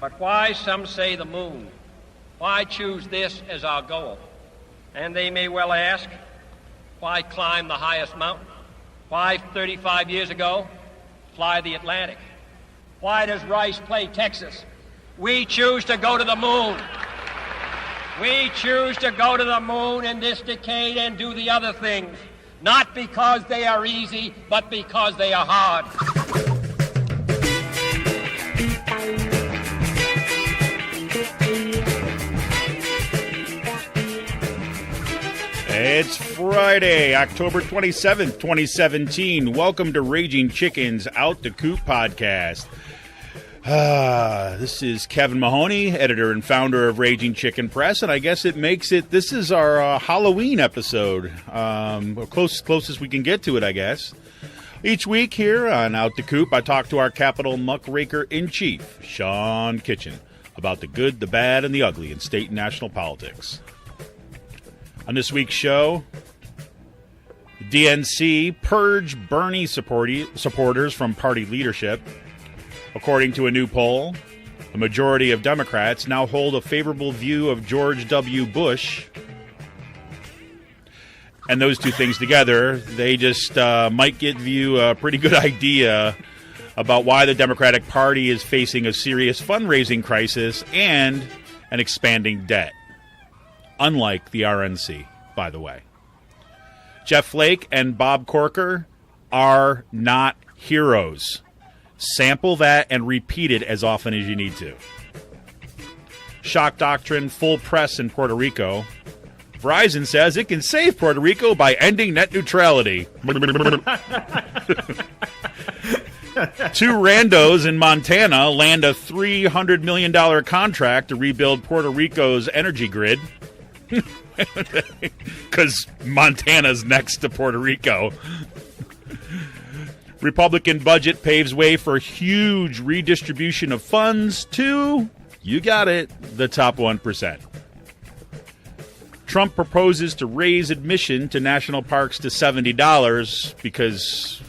But why, some say, the moon? Why choose this as our goal? And they may well ask, why climb the highest mountain? Why, 35 years ago, fly the Atlantic? Why does Rice play Texas? We choose to go to the moon. We choose to go to the moon in this decade and do the other things, not because they are easy, but because they are hard. It's Friday, October 27th, 2017. Welcome to Raging Chicken's Out the Coop podcast. This is Kevin Mahoney, editor and founder of Raging Chicken Press, and I guess this is our Halloween episode. Closest we can get to it, I guess. Each week here on Out the Coop, I talk to our Capitol muckraker-in-chief, Sean Kitchen, about the good, the bad, and the ugly in state and national politics. On this week's show, DNC Purge Bernie supporters from party leadership. According to a new poll, a majority of Democrats now hold a favorable view of George W. Bush. And those two things together, they just might give you a pretty good idea about why the Democratic Party is facing a serious fundraising crisis and an expanding debt. Unlike the RNC, by the way. Jeff Flake and Bob Corker are not heroes. Sample that and repeat it as often as you need to. Shock Doctrine full press in Puerto Rico. Verizon says it can save Puerto Rico by ending net neutrality. Two randos in Montana land a $300 million contract to rebuild Puerto Rico's energy grid. Because Montana's next to Puerto Rico. Republican budget paves way for huge redistribution of funds to, you got it, the top 1%. Trump proposes to raise admission to national parks to $70 because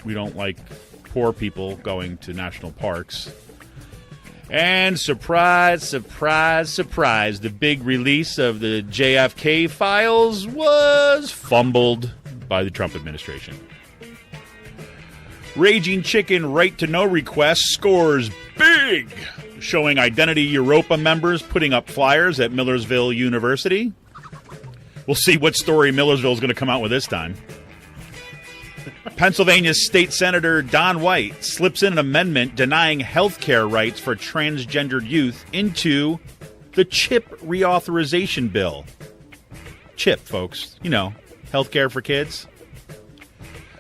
we don't like poor people going to national parks. And surprise, surprise, surprise, the big release of the JFK files was fumbled by the Trump administration. Raging Chicken right-to-know request scores big, showing Identity Evropa members putting up flyers at Millersville University. We'll see what story Millersville is going to come out with this time. Pennsylvania State Senator Don White slips in an amendment denying health care rights for transgendered youth into the CHIP reauthorization bill. CHIP, folks. You know, health care for kids.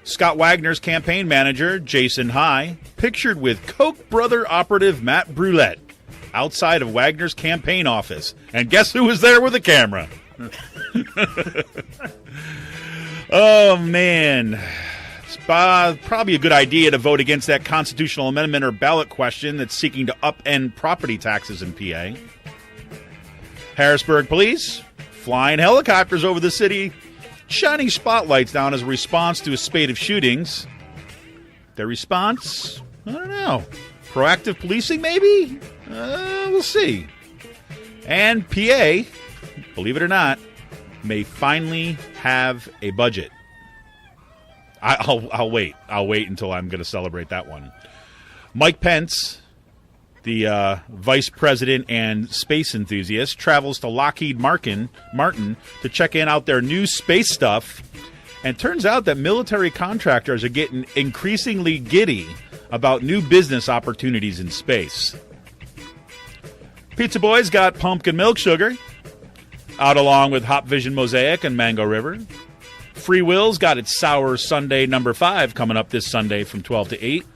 Scott Wagner's campaign manager, Jason High, pictured with Koch Brother operative Matt Brouillette outside of Wagner's campaign office. And guess who was there with a camera? Oh, man. It's probably a good idea to vote against that constitutional amendment or ballot question that's seeking to upend property taxes in PA. Harrisburg police flying helicopters over the city, shining spotlights down as a response to a spate of shootings. Their response? I don't know. Proactive policing, maybe? We'll see. And PA, believe it or not, may finally have a budget. I'll wait. I'll wait until I'm going to celebrate that one. Mike Pence, the vice president and space enthusiast, travels to Lockheed Martin to check out their new space stuff. And it turns out that military contractors are getting increasingly giddy about new business opportunities in space. Pizza Boy's got pumpkin milk sugar, out along with Hop Vision Mosaic and Mango River. Free Will's got its Sour Sunday number 5 coming up this Sunday from 12 to 8.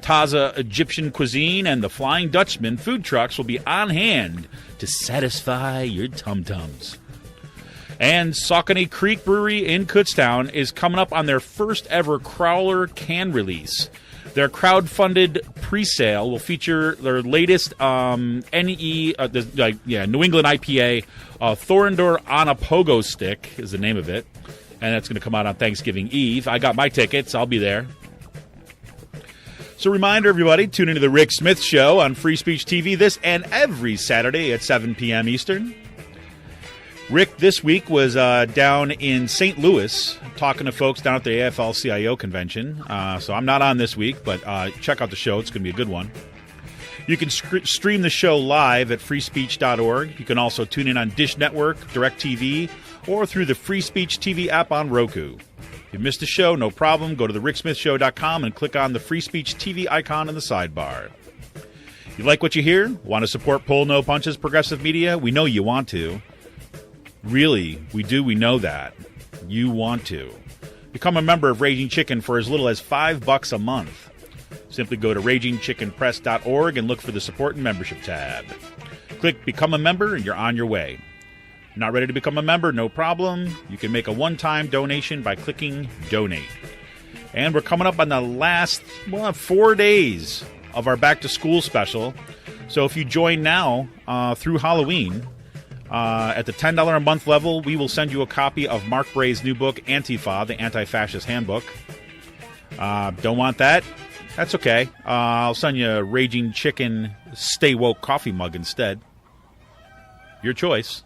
Taza Egyptian Cuisine and the Flying Dutchman food trucks will be on hand to satisfy your tum-tums. And Saucony Creek Brewery in Kutztown is coming up on their first ever Crowler can release. Their crowd-funded pre-sale will feature their latest New England IPA, Thorndor on a Pogo Stick is the name of it. And that's going to come out on Thanksgiving Eve. I got my tickets. I'll be there. So reminder, everybody, tune into the Rick Smith Show on Free Speech TV this and every Saturday at 7 p.m. Eastern. Rick this week was down in St. Louis talking to folks down at the AFL-CIO convention. So I'm not on this week, but check out the show. It's going to be a good one. You can stream the show live at freespeech.org. You can also tune in on Dish Network, DirecTV, or through the Free Speech TV app on Roku. If you missed a show, no problem. Go to thericksmithshow.com and click on the Free Speech TV icon in the sidebar. You like what you hear? Want to support Pull No Punches Progressive Media? We know you want to. Really, we do. We know that. You want to. Become a member of Raging Chicken for as little as $5 a month. Simply go to ragingchickenpress.org and look for the Support and Membership tab. Click Become a Member and you're on your way. Not ready to become a member? No problem. You can make a one-time donation by clicking Donate. And we're coming up on the last 4 days of our back-to-school special. So if you join now through Halloween, at the $10 a month level, we will send you a copy of Mark Bray's new book, Antifa, the Anti-Fascist Handbook. Don't want that? That's okay. I'll send you a Raging Chicken Stay Woke coffee mug instead. Your choice.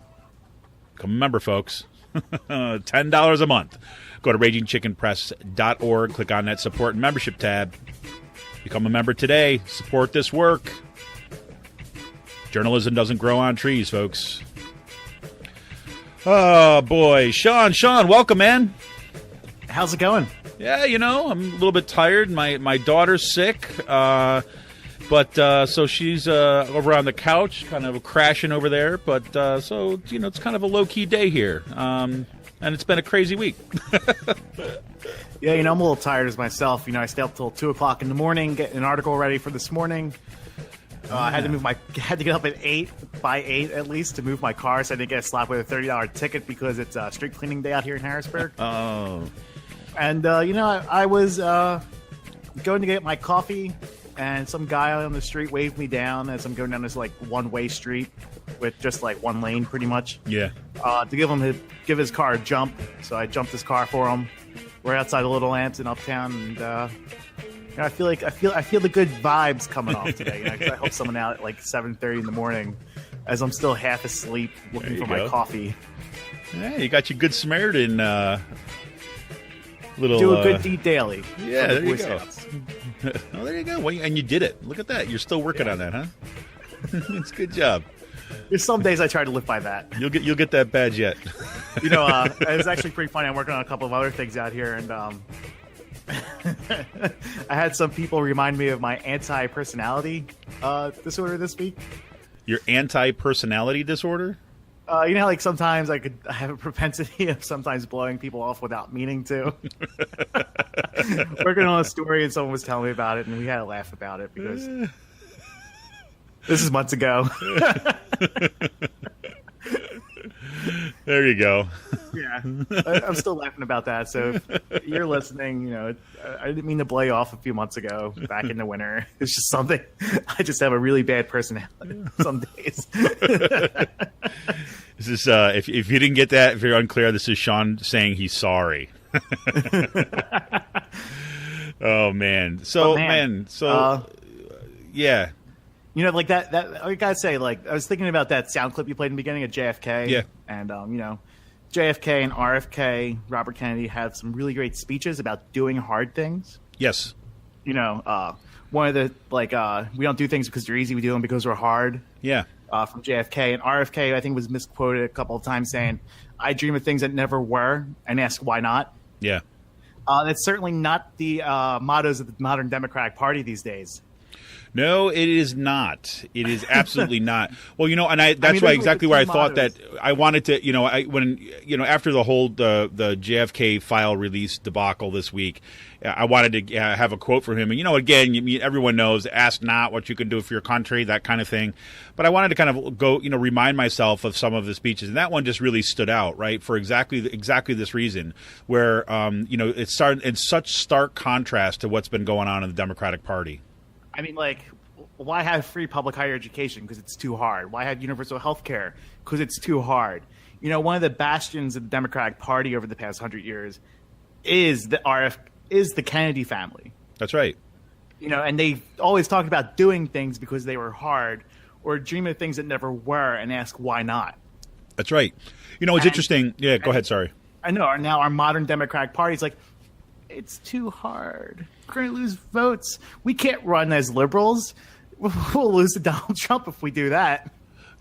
Become a member, folks. $10 a month. Go to ragingchickenpress.org. Click on that Support and Membership tab. Become a member today. Support this work. Journalism doesn't grow on trees, folks. Oh, boy. Sean, welcome, man. How's it going? Yeah, I'm a little bit tired. My daughter's sick. But so she's over on the couch, kind of crashing over there. But so it's kind of a low-key day here, and it's been a crazy week. Yeah, I'm a little tired as myself. I stayed up till 2:00 in the morning, getting an article ready for this morning. I had to get up at 8 at least to move my car, so I didn't get slapped with a $30 ticket because it's street cleaning day out here in Harrisburg. Oh, and I was going to get my coffee. And some guy on the street waved me down as I'm going down this one-way street with just one lane, pretty much. Yeah. To give his car a jump, so I jumped his car for him. We're outside the Little Lamps in Uptown, and I feel the good vibes coming off today. 'Cause I helped someone out at 7:30 in the morning, as I'm still half asleep looking for my coffee. Yeah, you got your good Samaritan. Do a good deed daily. Yeah, there you go. Oh, there you go. Well, and you did it. Look at that. You're still working on that, huh? It's a good job. There's some days I try to live by that. You'll get that badge yet. It was actually pretty funny. I'm working on a couple of other things out here, and I had some people remind me of my anti-personality disorder this week. Your anti-personality disorder? Sometimes I have a propensity of sometimes blowing people off without meaning to. Working on a story, and someone was telling me about it, and we had a laugh about it because this is months ago. There you go. Yeah, I'm still laughing about that. So if you're listening, I didn't mean to blow you off a few months ago back in the winter. It's just something. I just have a really bad personality some days. This is if you didn't get that, if you're unclear, this is Sean saying he's sorry. Oh man. So yeah. That I gotta say, I was thinking about that sound clip you played in the beginning of JFK. Yeah. And JFK and RFK, Robert Kennedy, had some really great speeches about doing hard things. Yes. One of the we don't do things because they're easy, we do them because we're hard. Yeah. From JFK, and RFK, I think, was misquoted a couple of times saying, "I dream of things that never were," and ask why not. Yeah. That's certainly not the mottos of the modern Democratic Party these days. No, it is not. It is absolutely not. Well, that's why exactly why I thought that I wanted to, after the whole the JFK file release debacle this week, I wanted to have a quote from him. And again, everyone knows, ask not what you can do for your country, that kind of thing. But I wanted to kind of go, remind myself of some of the speeches, and that one just really stood out, right, for exactly this reason, where it started in such stark contrast to what's been going on in the Democratic Party. I mean, why have free public higher education? Because it's too hard. Why have universal health care? Because it's too hard. One of the bastions of the Democratic Party over the past 100 years is the Kennedy family. That's right. and they always talked about doing things because they were hard, or dream of things that never were and ask why not. That's right. It's interesting. Yeah, go ahead. Sorry. I know. Now our modern Democratic Party is like, it's too hard. We're going to lose votes. We can't run as liberals. We'll lose to Donald Trump if we do that.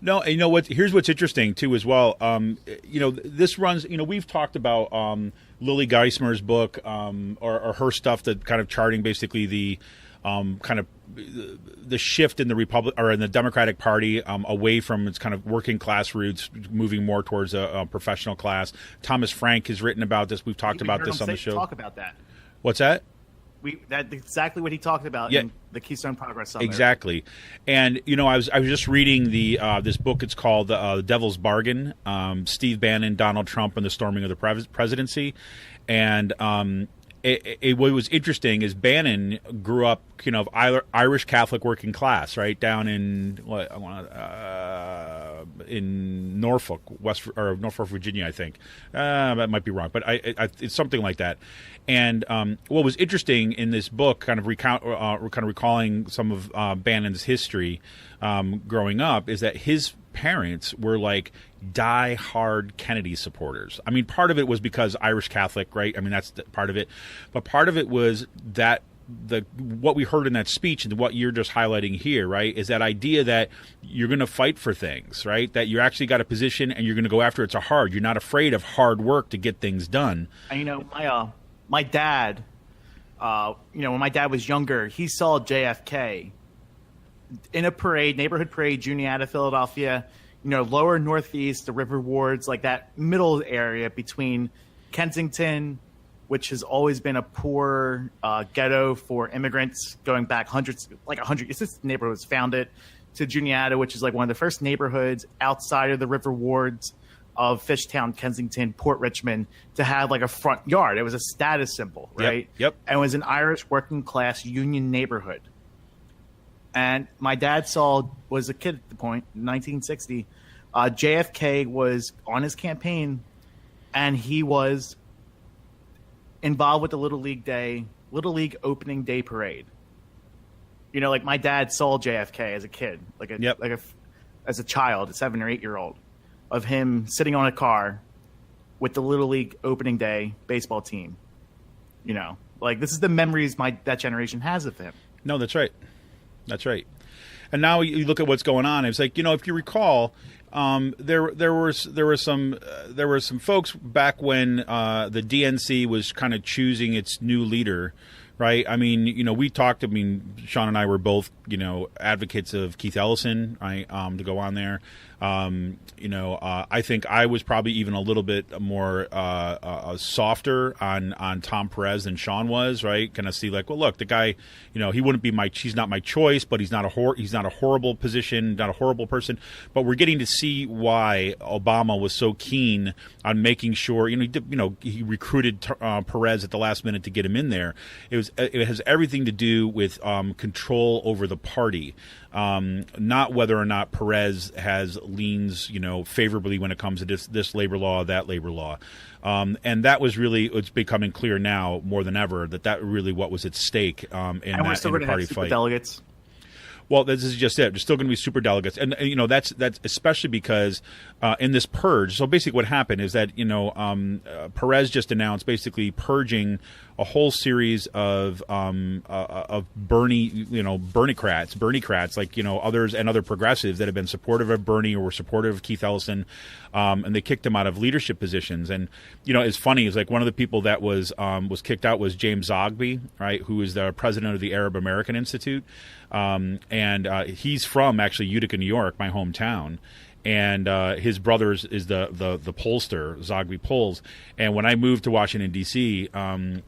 No, and you know what? Here's what's interesting too, as well. This runs. We've talked about Lily Geismer's book or her stuff that kind of charting basically the kind of the shift in the Republic or in the Democratic Party away from its kind of working class roots, moving more towards a professional class. Thomas Frank has written about this. We've talked about this on the show. Talk about that. What's that? That's exactly what he talked about in the Keystone Progress Summit. Exactly. And, I was just reading this book. It's called The Devil's Bargain, Steve Bannon, Donald Trump, and the Storming of the Presidency. And what was interesting is Bannon grew up, Irish Catholic working class, right, down in Norfolk, Norfolk, Virginia, I think. That might be wrong, but it's something like that. And what was interesting in this book, kind of recalling some of Bannon's history growing up, is that his parents were like die-hard Kennedy supporters. I mean, part of it was because Irish Catholic, right? I mean, that's part of it. But part of it was that what we heard in that speech and what you're just highlighting here, right, is that idea that you're going to fight for things, right? That you actually got a position and you're going to go after it. It's hard. You're not afraid of hard work to get things done. And, my dad, when my dad was younger, he saw JFK in a parade, neighborhood parade, Juniata, Philadelphia, lower northeast, the river wards, like that middle area between Kensington, which has always been a poor ghetto for immigrants going back hundreds. It's this neighborhood was founded, to Juniata, which is like one of the first neighborhoods outside of the river wards of Fishtown, Kensington, Port Richmond, to have like a front yard. It was a status symbol, right? Yep. And it was an Irish working class union neighborhood. And my dad was a kid at the point, 1960. JFK was on his campaign, and he was involved with the Little League opening day parade. Like my dad saw JFK as a kid, as a child, a 7 or 8 year old, of him sitting on a car with the Little League opening day baseball team. This is the memories that generation has of him. No, that's right. That's right. And now you look at what's going on. It's like, if you recall, there were some folks back when the DNC was kind of choosing its new leader, right? I mean, we talked. I mean, Sean and I were both, advocates of Keith Ellison, right? To go on there. I think I was probably even a little bit more softer on Tom Perez than Sean was, right? Kind of see like, well, look, the guy, he wouldn't be he's not my choice, but he's not a horrible position, not a horrible person. But we're getting to see why Obama was so keen on making sure, he recruited Perez at the last minute to get him in there. It has everything to do with control over the party. Not whether or not Perez has leans, favorably when it comes to this labor law, that labor law. And that was really, it's becoming clear now more than ever that really what was at stake in the party fight. Delegates. Well, this is just it. There's still going to be super delegates, and that's especially because in this purge. So basically, what happened is that Perez just announced basically purging a whole series of Berniecrats, like others and other progressives that have been supportive of Bernie or were supportive of Keith Ellison, and they kicked him out of leadership positions. And it's funny. It's like one of the people that was kicked out was James Zogby, right, who is the president of the Arab American Institute. And he's from actually Utica, New York, my hometown. And his brother is the pollster, Zogby polls. And when I moved to Washington D.C.,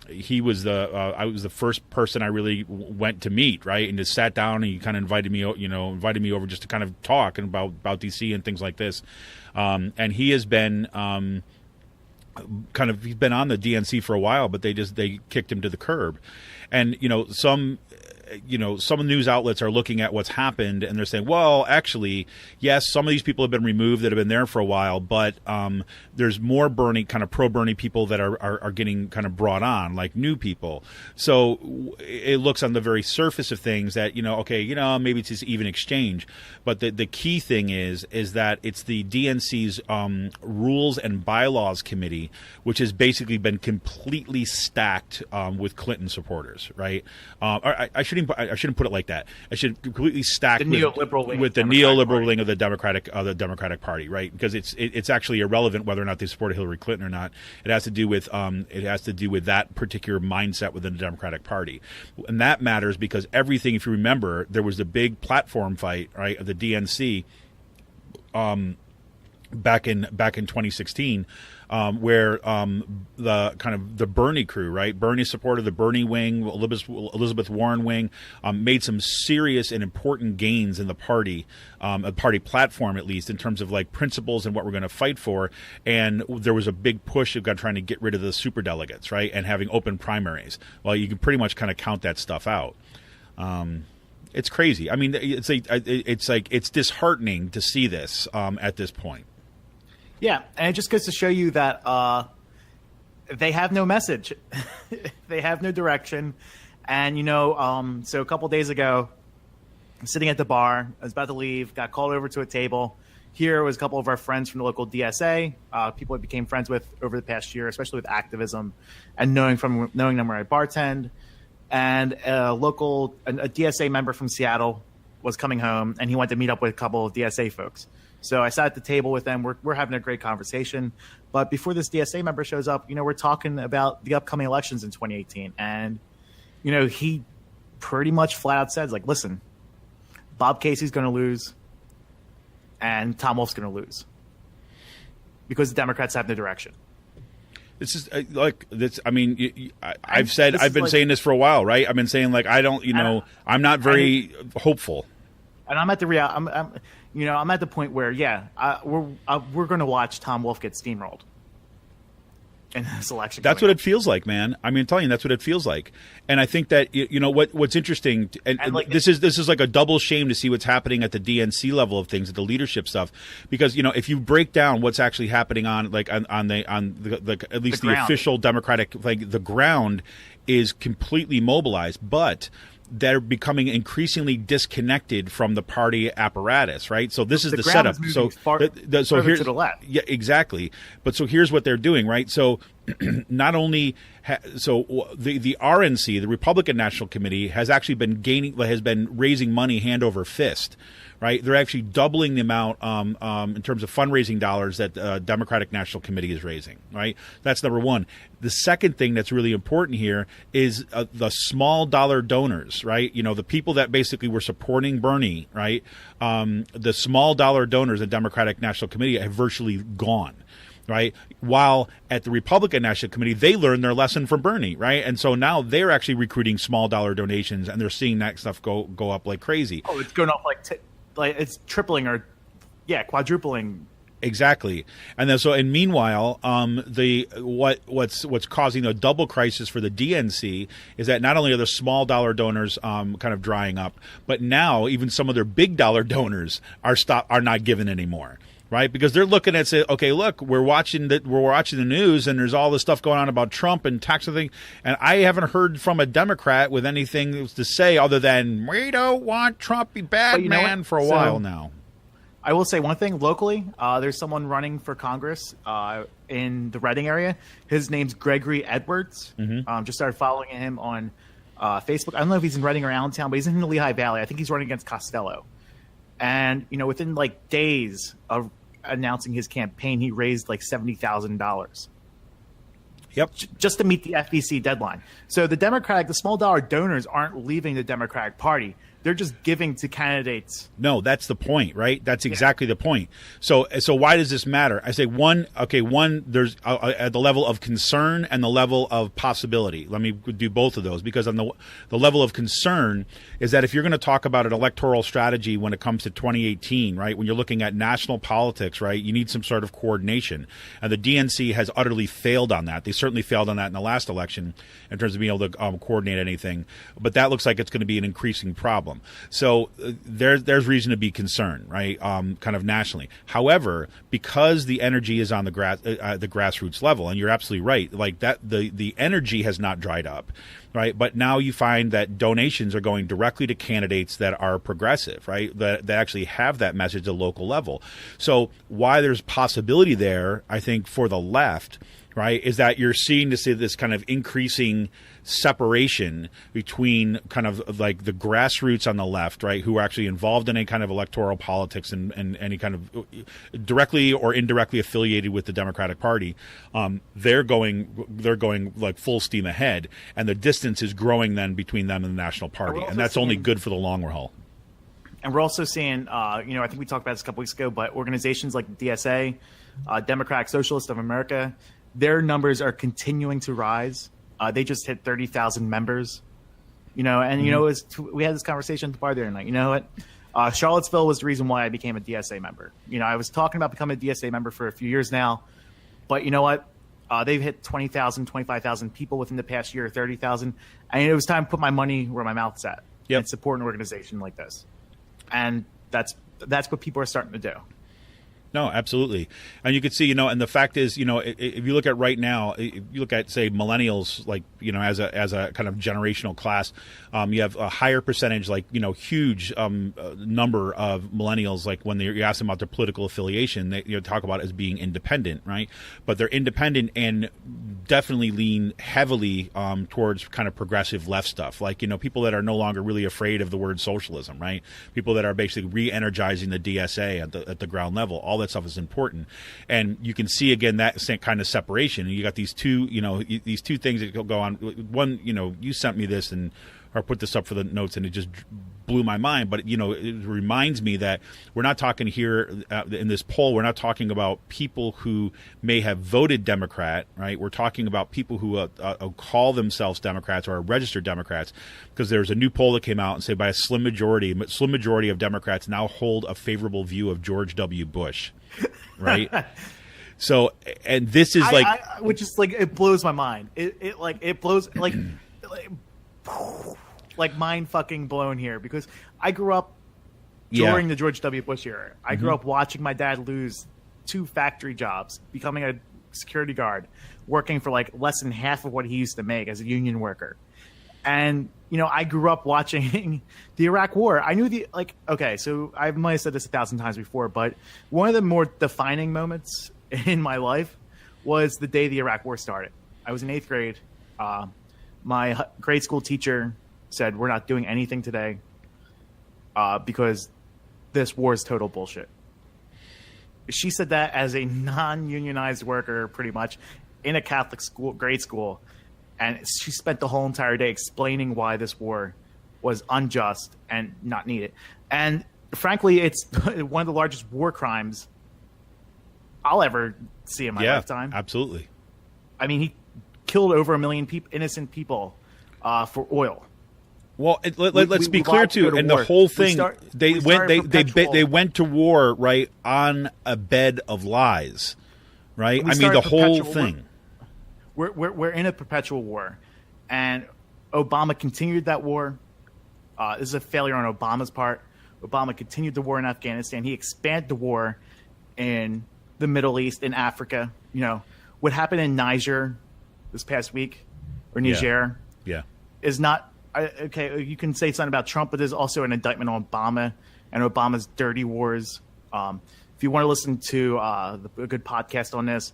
he was I was the first person I really went to meet, right, and just sat down and he kind of invited me over just to kind of talk about D.C. and things like this. And he has been he's been on the DNC for a while, but they kicked him to the curb. And some news outlets are looking at what's happened and they're saying, well, actually, yes, some of these people have been removed that have been there for a while, but there's more Bernie, kind of pro-Bernie people that are getting kind of brought on, like new people. So it looks on the very surface of things that, maybe it's this even exchange. But the key thing is that it's the DNC's Rules and Bylaws Committee, which has basically been completely stacked with Clinton supporters, right? I shouldn't put it like that. I should completely stack the neoliberal wing with the neoliberal wing of the Democratic Party, right? Because it's actually irrelevant whether or not they support Hillary Clinton or not. It has to do with that particular mindset within the Democratic Party, and that matters because everything. If you remember, there was the big platform fight, right, of the DNC back in 2016. Where the kind of the Bernie crew, right? Bernie supporter, the Bernie wing, Elizabeth Warren wing, made some serious and important gains in the party, a party platform at least, in terms of like principles and what we're going to fight for. And there was a big push of trying to get rid of the superdelegates, right, and having open primaries. Well, you can pretty much kind of count that stuff out. It's crazy. I mean, it's disheartening to see this at this point. Yeah, and it just goes to show you that they have no message. They have no direction. And, so a couple days ago, I'm sitting at the bar. I was about to leave, got called over to a table. Here was a couple of our friends from the local DSA, people I became friends with over the past year, especially with activism, and knowing them where I bartend. And a DSA member from Seattle was coming home, and he wanted to meet up with a couple of DSA folks. So I sat at the table with them. We're having a great conversation. But before this DSA member shows up, we're talking about the upcoming elections in 2018. And, he pretty much flat out says, like, listen, Bob Casey's going to lose and Tom Wolf's going to lose because the Democrats have no direction. This is like this. I mean, I've been saying this for a while, right? I've been saying like, I'm not very hopeful. And I'm at I'm at the point where, we're going to watch Tom Wolf get steamrolled in this election. That's what it feels like, man. I mean, I'm telling you, that's what it feels like. And I think that what's interesting, and like, this is like a double shame to see what's happening at the DNC level of things, at the leadership stuff, because if you break down what's actually happening on the at least the official Democratic, like the ground is completely mobilized, but they're becoming increasingly disconnected from the party apparatus, right? So this is the setup. So here's to the left. Yeah, exactly. But so here's what they're doing, right? So not only the RNC, the Republican National Committee, has actually been raising money hand over fist. Right, they're actually doubling the amount in terms of fundraising dollars that the Democratic National Committee is raising. Right, that's number one. The second thing that's really important here is the small dollar donors. Right, the people that basically were supporting Bernie. Right, the small dollar donors at Democratic National Committee have virtually gone. Right. While at the Republican National Committee, they learned their lesson from Bernie. Right. And so now they're actually recruiting small dollar donations, and they're seeing that stuff go up like crazy. Oh, it's going up like it's tripling or quadrupling. Exactly. And then meanwhile, what's causing the double crisis for the DNC is that not only are the small dollar donors kind of drying up, but now even some of their big dollar donors are not given anymore. Right, because they're looking at say, okay, look, we're watching the news, and there's all this stuff going on about Trump and tax and thing, and I haven't heard from a Democrat with anything to say other than we don't want Trump be bad man for a while now. I will say one thing locally. There's someone running for Congress in the Reading area. His name's Gregory Edwards. Mm-hmm. Just started following him on Facebook. I don't know if he's in Reading or Allentown, but he's in the Lehigh Valley. I think he's running against Costello. And, within like days of announcing his campaign, he raised like $70,000. Yep. Just to meet the FEC deadline. So the small dollar donors aren't leaving the Democratic Party. They're just giving to candidates. No, that's the point, right? That's exactly the point. So why does this matter? I say one, there's at the level of concern and the level of possibility. Let me do both of those, because on the level of concern is that if you're going to talk about an electoral strategy when it comes to 2018, right, when you're looking at national politics, right, you need some sort of coordination. And the DNC has utterly failed on that. They certainly failed on that in the last election in terms of being able to coordinate anything. But that looks like it's going to be an increasing problem. So there's reason to be concerned, right? Kind of nationally. However, because the energy is on the grassroots level, and you're absolutely right, like that, the energy has not dried up, right? But now you find that donations are going directly to candidates that are progressive, right? That actually have that message at the local level. So why there's possibility there, I think, for the left, right, is that you're seeing to see this kind of increasing separation between kind of like the grassroots on the left, right, who are actually involved in any kind of electoral politics and any kind of directly or indirectly affiliated with the Democratic Party. They're going like full steam ahead, and the distance is growing then between them and the National Party, and that's only good for the long haul. And we're also seeing, I think we talked about this a couple weeks ago, but organizations like DSA, Democratic Socialists of America, their numbers are continuing to rise. They just hit 30,000 members, and, we had this conversation at the bar the other night. You know what? Charlottesville was the reason why I became a DSA member. I was talking about becoming a DSA member for a few years now, but you know what? They've hit 20,000, 25,000 people within the past year, 30,000. And it was time to put my money where my mouth's at and support an organization like this. And that's what people are starting to do. No, absolutely. And you could see, and the fact is, if you look at right now, if you look at, say, millennials, like, as a kind of generational class, you have a higher percentage, like, huge number of millennials, like when you ask them about their political affiliation, they talk about it as being independent, right? But they're independent and definitely lean heavily towards kind of progressive left stuff, like, people that are no longer really afraid of the word socialism, right? People that are basically re-energizing the DSA at the ground level. All that stuff is important, and you can see again that kind of separation. And you got these two things that go on. One, you sent me this or put this up for the notes, and it just blew my mind. But it reminds me that we're not talking here in this poll. We're not talking about people who may have voted Democrat, right? We're talking about people who call themselves Democrats or are registered Democrats, because there's a new poll that came out and say by a slim majority of Democrats now hold a favorable view of George W. Bush, right? So, and this is which is like, it blows my mind. It blows like mind fucking blown here, because I grew up during the George W. Bush era. I grew up watching my dad lose 2 factory jobs, becoming a security guard, working for like less than half of what he used to make as a union worker. And, I grew up watching the Iraq War. I knew so I might have said this 1,000 times before, but one of the more defining moments in my life was the day the Iraq War started. I was in 8th grade. My grade school teacher said, "We're not doing anything today because this war is total bullshit." She said that as a non-unionized worker, pretty much, in a Catholic school, grade school. And she spent the whole entire day explaining why this war was unjust and not needed. And frankly, it's one of the largest war crimes I'll ever see in my lifetime. Absolutely. I mean, he killed over 1 million innocent people for oil. Well, let's be clear too. And the whole thing, they went to war, right, on a bed of lies, right? I mean, the whole thing. We're in a perpetual war, and Obama continued that war. This is a failure on Obama's part. Obama continued the war in Afghanistan. He expanded the war in the Middle East, in Africa. What happened in Niger this past week, or Niger, is not okay. You can say something about Trump, but there's also an indictment on Obama and Obama's dirty wars. If you want to listen to a good podcast on this,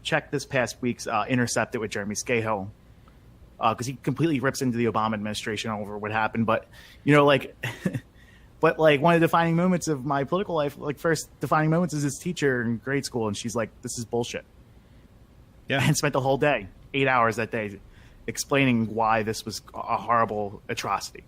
check this past week's Intercepted with Jeremy Scahill, because he completely rips into the Obama administration over what happened. But but one of the defining moments of my political life, first defining moments, is this teacher in grade school, and she's like, "This is bullshit." Yeah, and spent the whole day, 8 hours that day, explaining why this was a horrible atrocity.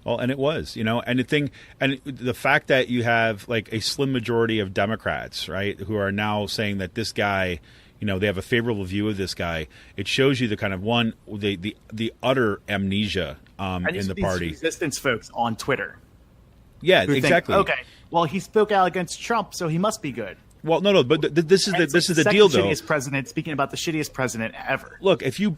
Well, and it was, and the fact that you have like a slim majority of Democrats, right, who are now saying that this guy, they have a favorable view of this guy. It shows you the kind of the utter amnesia in the party. Resistance folks on Twitter. Yeah, exactly. Okay, well, he spoke out against Trump, so he must be good. Well, no, but this is the deal, though. Shittiest president, speaking about the shittiest president ever. Look, if you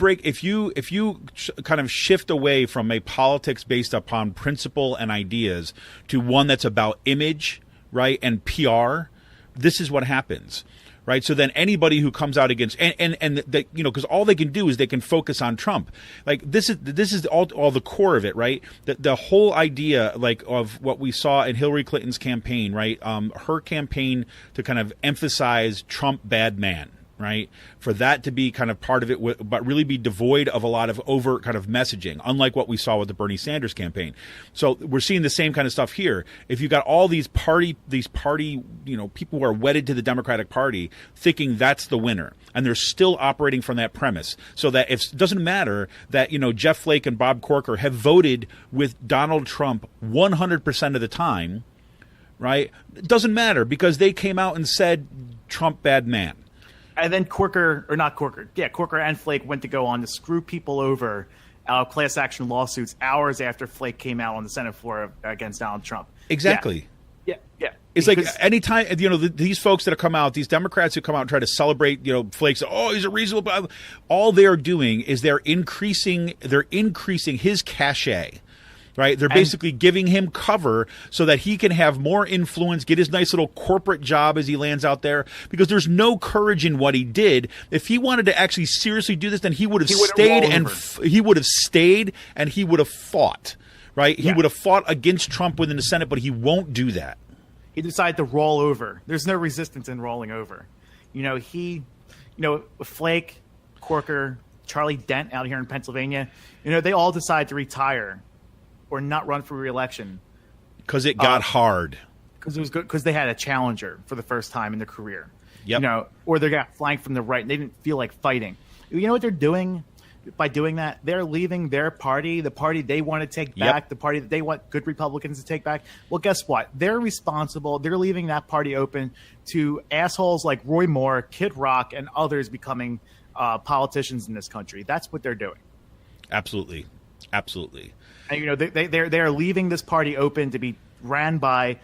kind of shift away from a politics based upon principle and ideas to one that's about image, right, and PR, this is what happens. Right. So then anybody who comes out against and because all they can do is they can focus on Trump. Like this is all the core of it. Right. The whole idea like of what we saw in Hillary Clinton's campaign. Right. Her campaign to kind of emphasize Trump bad man. Right. For that to be kind of part of it, but really be devoid of a lot of overt kind of messaging, unlike what we saw with the Bernie Sanders campaign. So we're seeing the same kind of stuff here. If you've got all these party, people who are wedded to the Democratic Party thinking that's the winner, and they're still operating from that premise, so that it doesn't matter that, Jeff Flake and Bob Corker have voted with Donald Trump 100% of the time, right? It doesn't matter because they came out and said Trump bad man. And then Corker and Flake went to go on to screw people over out of class action lawsuits hours after Flake came out on the Senate floor against Donald Trump. Exactly. Yeah. It's like anytime, these folks that have come out, these Democrats who come out and try to celebrate, Flake, he's a reasonable. All they're doing is they're increasing his cachet. Right. They're basically giving him cover so that he can have more influence, get his nice little corporate job as he lands out there, because there's no courage in what he did. If he wanted to actually seriously do this, then he would have stayed and he would have fought. Right. He would have fought against Trump within the Senate, but he won't do that. He decided to roll over. There's no resistance in rolling over. Flake, Corker, Charlie Dent out here in Pennsylvania, they all decided to retire or not run for re-election because it got hard. Because it was good. Because they had a challenger for the first time in their career. Yep. Or they got flanked from the right and they didn't feel like fighting. You know what they're doing by doing that? They're leaving their party, the party they want to take back, the party that they want good Republicans to take back. Well, guess what? They're responsible. They're leaving that party open to assholes like Roy Moore, Kid Rock, and others becoming politicians in this country. That's what they're doing. Absolutely. And they're leaving this party open to be ran by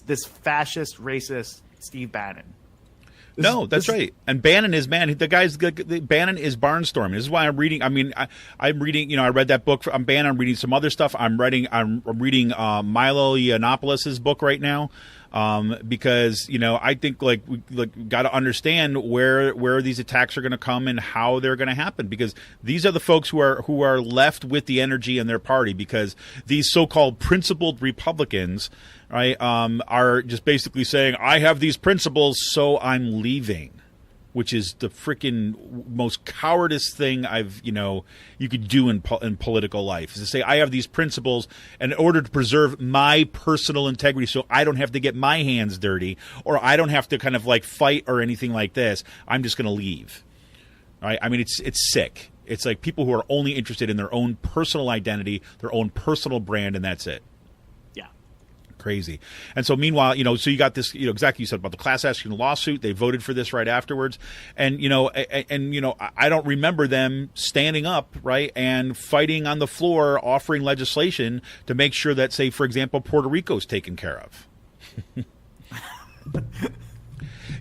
this fascist, racist Steve Bannon. That's right. And Bannon is Bannon is barnstorming. This is why I'm reading. I'm reading. I read that book on Bannon. I'm reading some other stuff. I'm reading Milo Yiannopoulos' book right now. Because I think we got to understand where these attacks are going to come and how they're going to happen, because these are the folks who are left with the energy in their party, because these so-called principled Republicans, right, are just basically saying, I have these principles, so I'm leaving. Which is the freaking most cowardice thing you could do in political life, is to say, I have these principles, and in order to preserve my personal integrity, so I don't have to get my hands dirty, or I don't have to kind of fight or anything like this, I'm just going to leave. Right? It's sick. It's like people who are only interested in their own personal identity, their own personal brand, and that's it. Crazy. And so meanwhile, so you got this, exactly you said about the class action lawsuit. They voted for this right afterwards. And, I don't remember them standing up, right, and fighting on the floor, offering legislation to make sure that, say, for example, Puerto Rico is taken care of.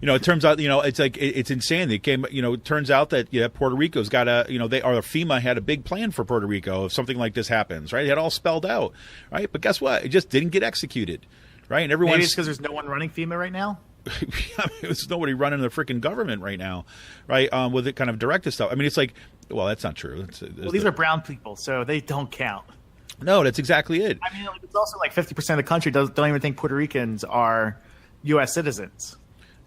It turns out, it's insane. It turns out that Puerto Rico's got FEMA had a big plan for Puerto Rico if something like this happens, right? It had all spelled out, right? But guess what? It just didn't get executed, right? And everyone's, maybe it's because there's no one running FEMA right now. There's nobody running the freaking government right now, right? With it kind of directive stuff. It's like, well, that's not true. These are brown people, so they don't count. No, that's exactly it. It's also like 50% of the country don't even think Puerto Ricans are U.S. citizens.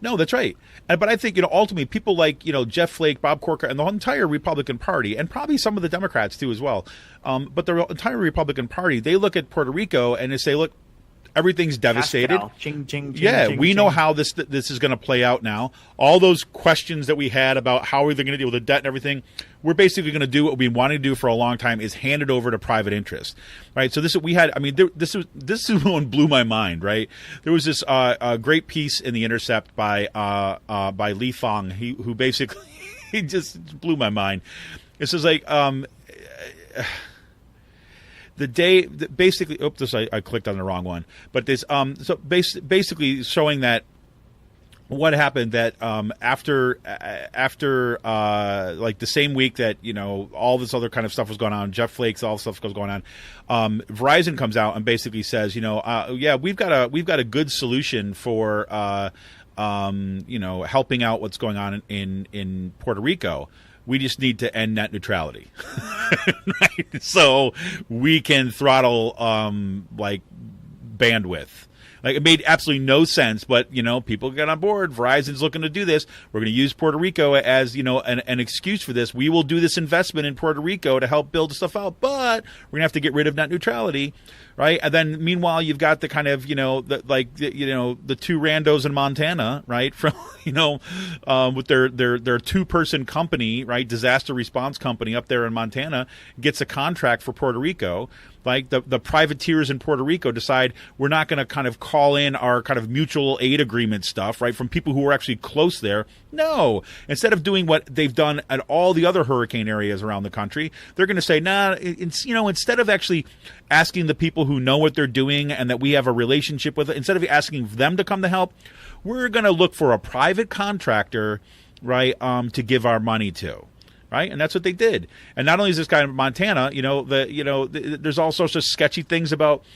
No, that's right. But I think, ultimately people like, Jeff Flake, Bob Corker, and the entire Republican Party, and probably some of the Democrats too as well. But the entire Republican Party, they look at Puerto Rico and they say, look, Everything's devastated. Ching, ching, ching, yeah, ching, we ching. know how this is going to play out now. All those questions that we had about how are they going to deal with the debt and everything, we're basically going to do what we've been wanting to do for a long time, is hand it over to private interest, right? So this is one blew my mind, right? There was this a great piece in The Intercept by Li Fong, who basically he just blew my mind. This is like the day that basically. Oops, I clicked on the wrong one. But this basically showing that what happened that after like the same week that all this other kind of stuff was going on, Jeff Flake's all stuff was going on. Verizon comes out and basically says, yeah, we've got a good solution for helping out what's going on in Puerto Rico. We just need to end net neutrality, right? So we can throttle like bandwidth. Like, it made absolutely no sense, but people got on board. Verizon's looking to do this. We're going to use Puerto Rico as an excuse for this. We will do this investment in Puerto Rico to help build stuff out, but we're going to have to get rid of net neutrality, right? And then meanwhile, you've got the kind of the two randos in Montana, right? From with their 2-person company, right? Disaster response company up there in Montana gets a contract for Puerto Rico. Like the privateers in Puerto Rico decide we're not going to kind of call in our kind of mutual aid agreement stuff, right, from people who are actually close there. No. Instead of doing what they've done at all the other hurricane areas around the country, they're going to say, nah, instead of actually asking the people who know what they're doing and that we have a relationship with, instead of asking them to come to help, we're going to look for a private contractor, right, to give our money to. Right, and that's what they did. And not only is this guy in Montana, there's all sorts of sketchy things about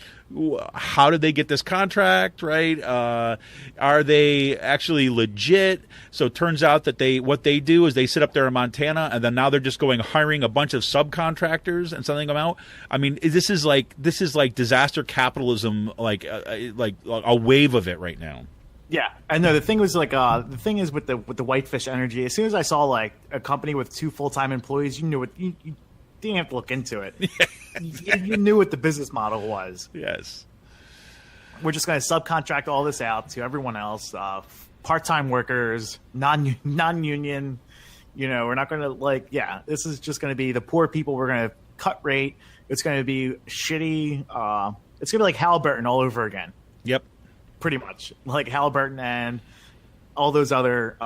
how did they get this contract, right? Are they actually legit? So it turns out that what they do is they sit up there in Montana, and then now they're just hiring a bunch of subcontractors and sending them out. I mean, this is like disaster capitalism, like a wave of it right now. Yeah, I know. The thing was the thing is with the Whitefish Energy. As soon as I saw like a company with 2 full-time employees, you knew it. You didn't have to look into it. you knew what the business model was. Yes, we're just going to subcontract all this out to everyone else, part-time workers, non-union. We're not going to this is just going to be the poor people. We're going to cut rate. It's going to be shitty. It's going to be like Halliburton all over again. Yep. Pretty much like Halliburton and all those other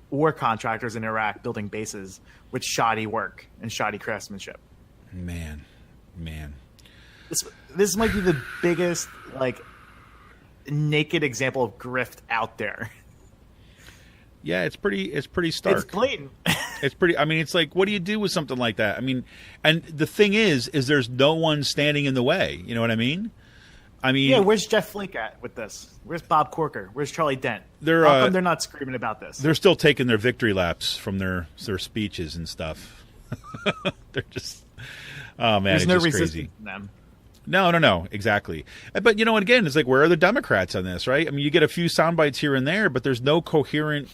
war contractors in Iraq building bases with shoddy work and shoddy craftsmanship. Man. This might be the biggest naked example of grift out there. Yeah, it's pretty stark. It's blatant. It's pretty. I mean, it's like, what do you do with something like that? I mean, and the thing is there's no one standing in the way. You know what I mean? Yeah, where's Jeff Flake at with this? Where's Bob Corker? Where's Charlie Dent? How come they're not screaming about this? They're still taking their victory laps from their speeches and stuff. They're just, oh man, there's it's no just resistance crazy. to them. No, exactly. But and again, it's like, where are the Democrats on this, right? I mean, you get a few sound bites here and there, but there's no coherent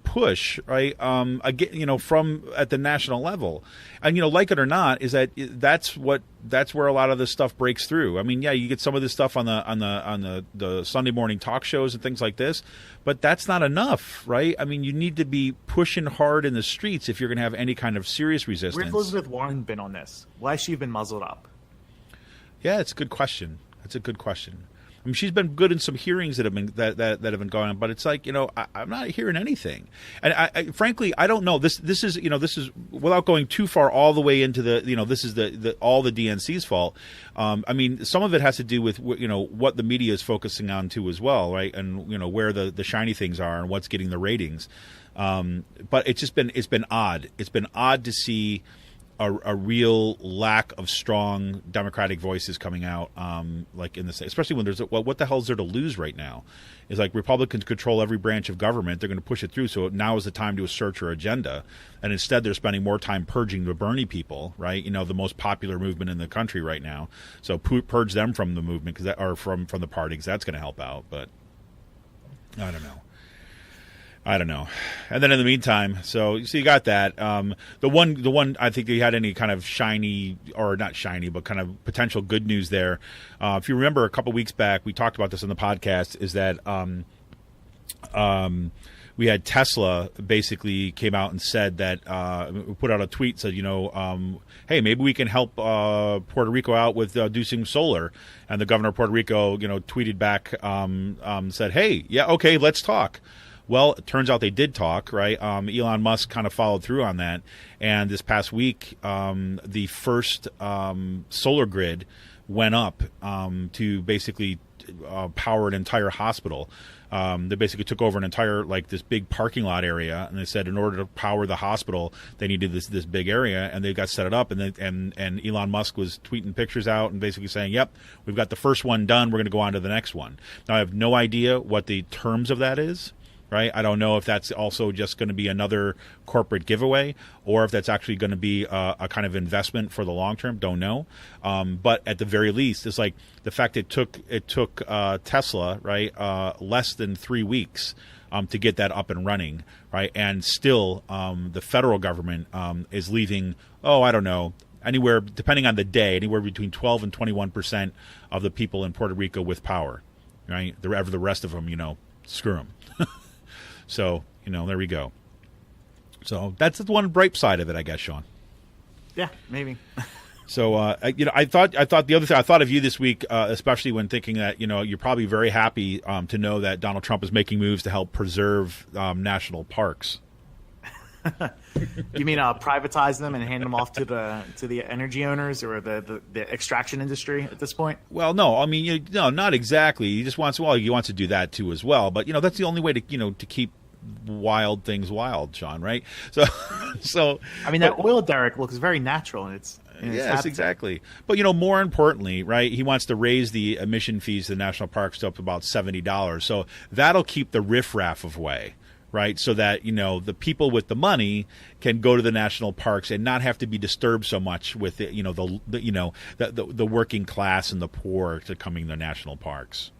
push, right? Again, from at the national level, and like it or not, is that's where a lot of this stuff breaks through. I mean, yeah, you get some of this stuff on the Sunday morning talk shows and things like this, but that's not enough, right? I mean, you need to be pushing hard in the streets if you're going to have any kind of serious resistance. Where's Elizabeth Warren been on this? Why has she been muzzled up? Yeah, it's a good question. That's a good question. I mean, she's been good in some hearings that have been that have been going on, but it's like, I'm not hearing anything, and I frankly, I don't know. This is without going too far all the way into this is all the DNC's fault. I mean, some of it has to do with what the media is focusing on too as well, right? And where the shiny things are and what's getting the ratings. But it's been odd. It's been odd to see a real lack of strong Democratic voices coming out, in the state, especially when there's what the hell is there to lose right now? Is like Republicans control every branch of government; they're going to push it through. So now is the time to assert your agenda, and instead they're spending more time purging the Bernie people, right? The most popular movement in the country right now. So purge them from the movement, or from the party, because that's going to help out. But I don't know. I don't know. And then in the meantime, so you got that. The one I think they had any kind of shiny, or not shiny, but kind of potential good news there. If you remember a couple weeks back, we talked about this on the podcast, is that we had Tesla basically came out and said that, put out a tweet, said, hey, maybe we can help Puerto Rico out with doing solar. And the governor of Puerto Rico, tweeted back, said, hey, yeah, okay, let's talk. Well, it turns out they did talk, right? Elon Musk kind of followed through on that. And this past week, the first solar grid went up to basically power an entire hospital. They basically took over an entire, this big parking lot area, and they said in order to power the hospital, they needed this big area, and they got set it up, and Elon Musk was tweeting pictures out and basically saying, yep, we've got the first one done, we're going to go on to the next one. Now, I have no idea what the terms of that is. Right? I don't know if that's also just going to be another corporate giveaway, or if that's actually going to be a kind of investment for the long term. Don't know. But at the very least, it's like the fact it took Tesla, right, less than 3 weeks to get that up and running, right? And still, the federal government is leaving, I don't know, anywhere, depending on the day, anywhere between 12 and 21% of the people in Puerto Rico with power, right? The rest of them, screw them. So, there we go. So that's the one bright side of it, I guess, Sean. Yeah, maybe. So, I thought the other thing, I thought of you this week, especially when thinking that, you're probably very happy to know that Donald Trump is making moves to help preserve national parks. You mean privatize them and hand them off to the energy owners or the extraction industry at this point? Well, no, I mean, no, not exactly. He just wants to do that too as well. But that's the only way to keep wild things wild, Sean. Right? So I mean, that oil derrick looks very natural, and it's yes, exactly. But more importantly, right? He wants to raise the emission fees to the national parks to up to about $70. So that'll keep the riffraff away. Right, so that the people with the money can go to the national parks and not have to be disturbed so much with the working class and the poor to coming to national parks.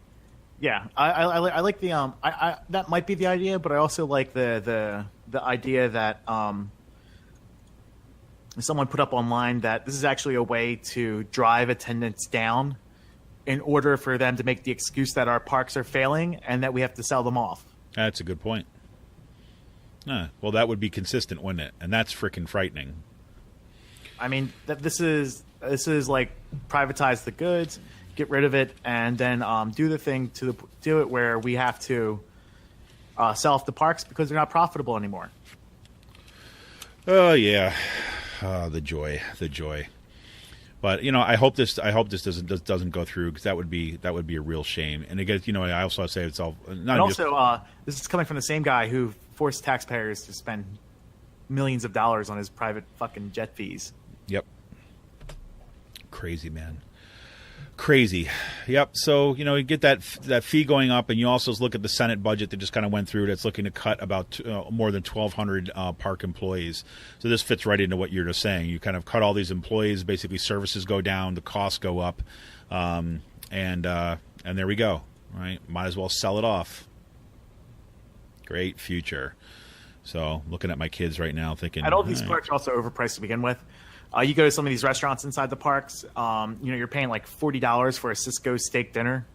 Yeah, I like the I that might be the idea, but I also like the idea that someone put up online that this is actually a way to drive attendance down in order for them to make the excuse that our parks are failing and that we have to sell them off. That's a good point. Well, that would be consistent, wouldn't it? And that's freaking frightening. I mean, this is like privatize the goods, get rid of it, and then do the thing do it where we have to sell off the parks because they're not profitable anymore. Oh yeah, the joy. But I hope this doesn't go through, because that would be a real shame. And again, I also say it's all. Not and also, this is coming from the same guy who forced taxpayers to spend millions of dollars on his private fucking jet fees. Yep. Crazy, man. Crazy. Yep. So, you get that fee going up, and you also look at the Senate budget that just kind of went through that's looking to cut about more than 1,200 park employees. So this fits right into what you're just saying. You kind of cut all these employees, basically services go down, the costs go up, and there we go. Right? Might as well sell it off. Great future. So looking at my kids right now thinking... And all these parks are also overpriced to begin with. You go to some of these restaurants inside the parks, you're paying like $40 for a Cisco steak dinner.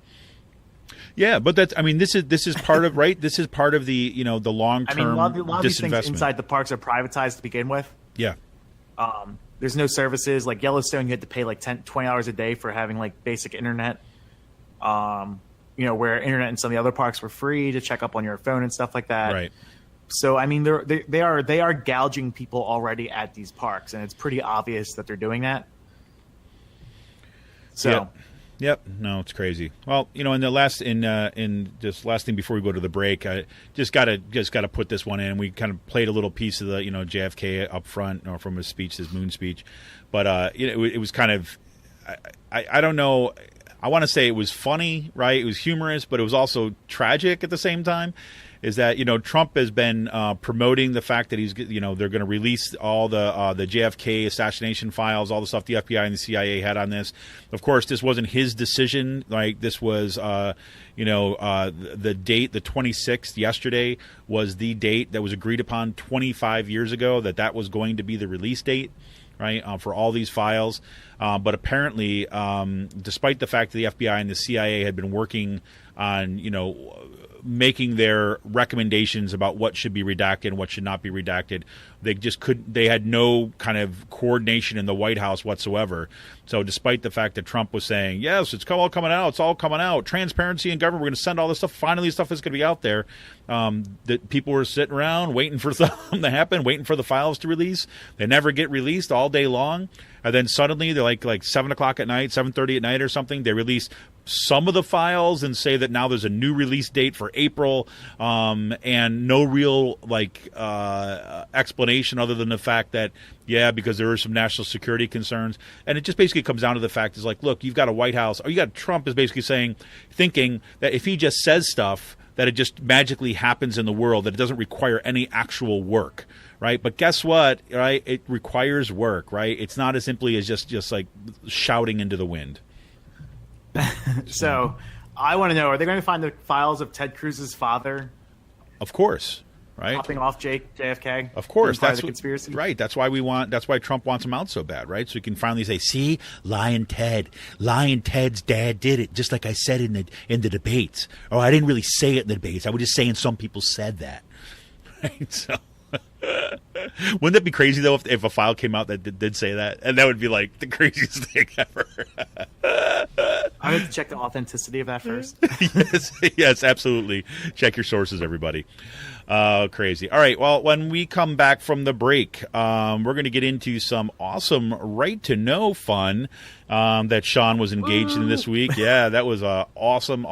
Yeah, but this is part of, right? This is part of the, the long-term a lot of these things inside the parks are privatized to begin with. Yeah. There's no services. Like Yellowstone, you had to pay like $20 a day for having like basic internet. Where internet in some of the other parks were free to check up on your phone and stuff like that. Right. So I mean, they are gouging people already at these parks, and it's pretty obvious that they're doing that. So, yep. No, it's crazy. Well, in last thing before we go to the break, I just gotta put this one in. We kind of played a little piece of the JFK up front, from his speech, his moon speech, but it was kind of I don't know. I want to say it was funny, right? It was humorous, but it was also tragic at the same time. is that, Trump has been promoting the fact that he's, they're going to release all the JFK assassination files, all the stuff the FBI and the CIA had on this. Of course, this wasn't his decision. Like, this was, the date, the 26th, yesterday, was the date that was agreed upon 25 years ago, that was going to be the release date, right, for all these files. But apparently, despite the fact that the FBI and the CIA had been working on, making their recommendations about what should be redacted and what should not be redacted, they had no kind of coordination in the White House whatsoever. So despite the fact that Trump was saying, yes, it's all coming out, transparency in government, we're going to send all this stuff, finally stuff is going to be out there, that people were sitting around waiting for something to happen, waiting for the files to release. They never get released all day long. And then suddenly they're like 7 o'clock at night, 7:30 at night or something, they release some of the files and say that now there's a new release date for April, and no real explanation other than the fact that, because there are some national security concerns. And it just basically comes down to the fact is like, look, you've got a White House, or you got Trump is basically thinking that if he just says stuff, that it just magically happens in the world, that it doesn't require any actual work. Right, but guess what? Right, it requires work. Right, it's not as simply as just like shouting into the wind. So, I want to know: are they going to find the files of Ted Cruz's father? Of course, right. Popping off JFK. Of course, that's the conspiracy. Right. That's why Trump wants him out so bad. Right, so he can finally say, "See, lying Ted's dad did it, just like I said in the debates. Or I didn't really say it in the debates. I was just saying some people said that." Right. So. Wouldn't that be crazy though if a file came out that did say that, and that would be like the craziest thing ever. I have to check the authenticity of that first. yes, absolutely. Check your sources, everybody. Crazy. All right. Well, when we come back from the break, we're going to get into some awesome right to know fun that Sean was engaged in this week. Yeah, that was awesome.